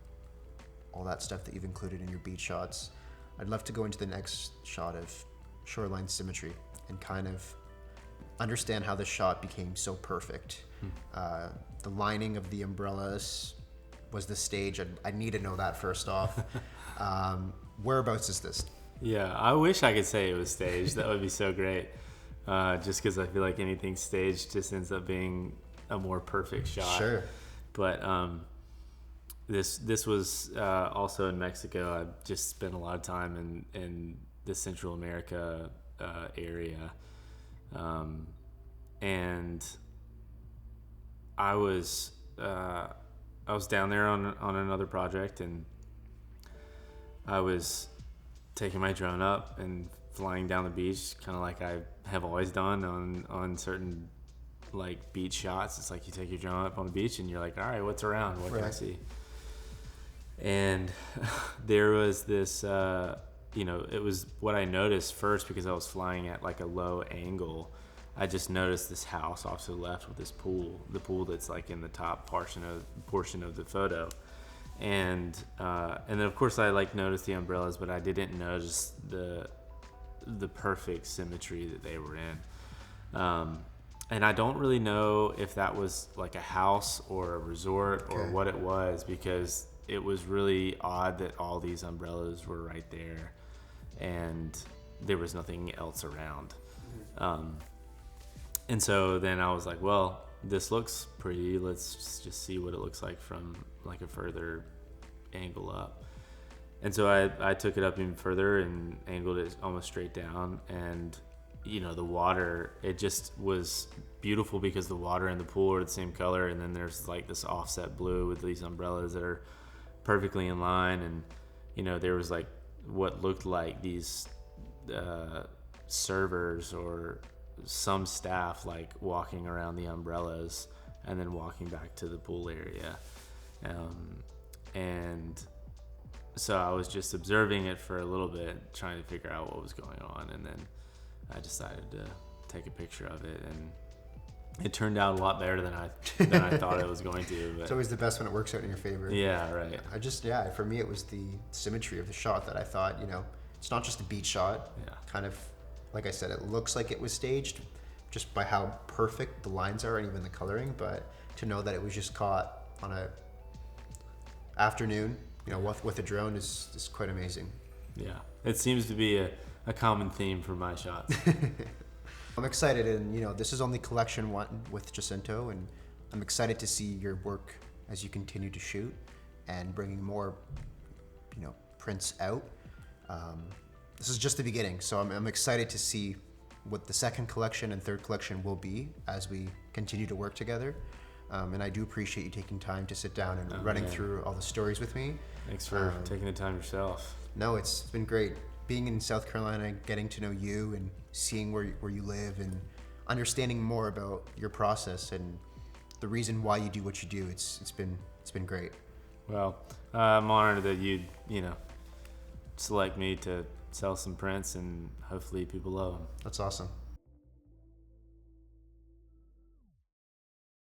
all that stuff that you've included in your beach shots, I'd love to go into the next shot of Shoreline Symmetry and kind of understand how the shot became so perfect. The lining of the umbrellas was the stage. I need to know that first off. Whereabouts is this? Yeah, I wish I could say it was staged. That would be so great. Just because I feel like anything staged just ends up being a more perfect shot. Sure. But this was also in Mexico. I just spent a lot of time in the Central America area, and I was down there on another project, and I was taking my drone up and flying down the beach, kind of like I have always done on certain like beach shots. It's like you take your drone up on the beach and you're like, all right, what's around? What can I see? And there was this, it was what I noticed first because I was flying at like a low angle. I just noticed this house off to the left with this pool, the pool that's like in the top portion of the photo. And then of course I like noticed the umbrellas, but I didn't notice the perfect symmetry that they were in. And I don't really know if that was like a house or a resort or what it was, because it was really odd that all these umbrellas were right there and there was nothing else around. And so then I was like, well, this looks pretty. Let's just see what it looks like from like a further angle up. And so I took it up even further and angled it almost straight down. And, the water, it just was beautiful because the water and the pool are the same color. And then there's like this offset blue with these umbrellas that are perfectly in line. And, there was like what looked like these servers or some staff like walking around the umbrellas and then walking back to the pool area. And so I was just observing it for a little bit, trying to figure out what was going on. And then I decided to take a picture of it, and it turned out a lot better than I thought it was going to. But It's always the best when it works out in your favor. yeah, right. For me, it was the symmetry of the shot that I thought, it's not just a beach shot. Yeah. Kind of, like I said, it looks like it was staged just by how perfect the lines are and even the coloring, but to know that it was just caught on a afternoon, with a drone is quite amazing. Yeah, it seems to be a common theme for my shots. I'm excited, and this is only collection one with JCINTO, and I'm excited to see your work as you continue to shoot and bringing more, prints out. This is just the beginning, so I'm excited to see what the second collection and third collection will be as we continue to work together. And I do appreciate you taking time to sit down and running through all the stories with me. Thanks for taking the time yourself. No, it's been great. Being in South Carolina, getting to know you and seeing where you live and understanding more about your process and the reason why you do what you do. It's been great. Well, I'm honored that you'd select me to sell some prints, and hopefully people love them. That's awesome.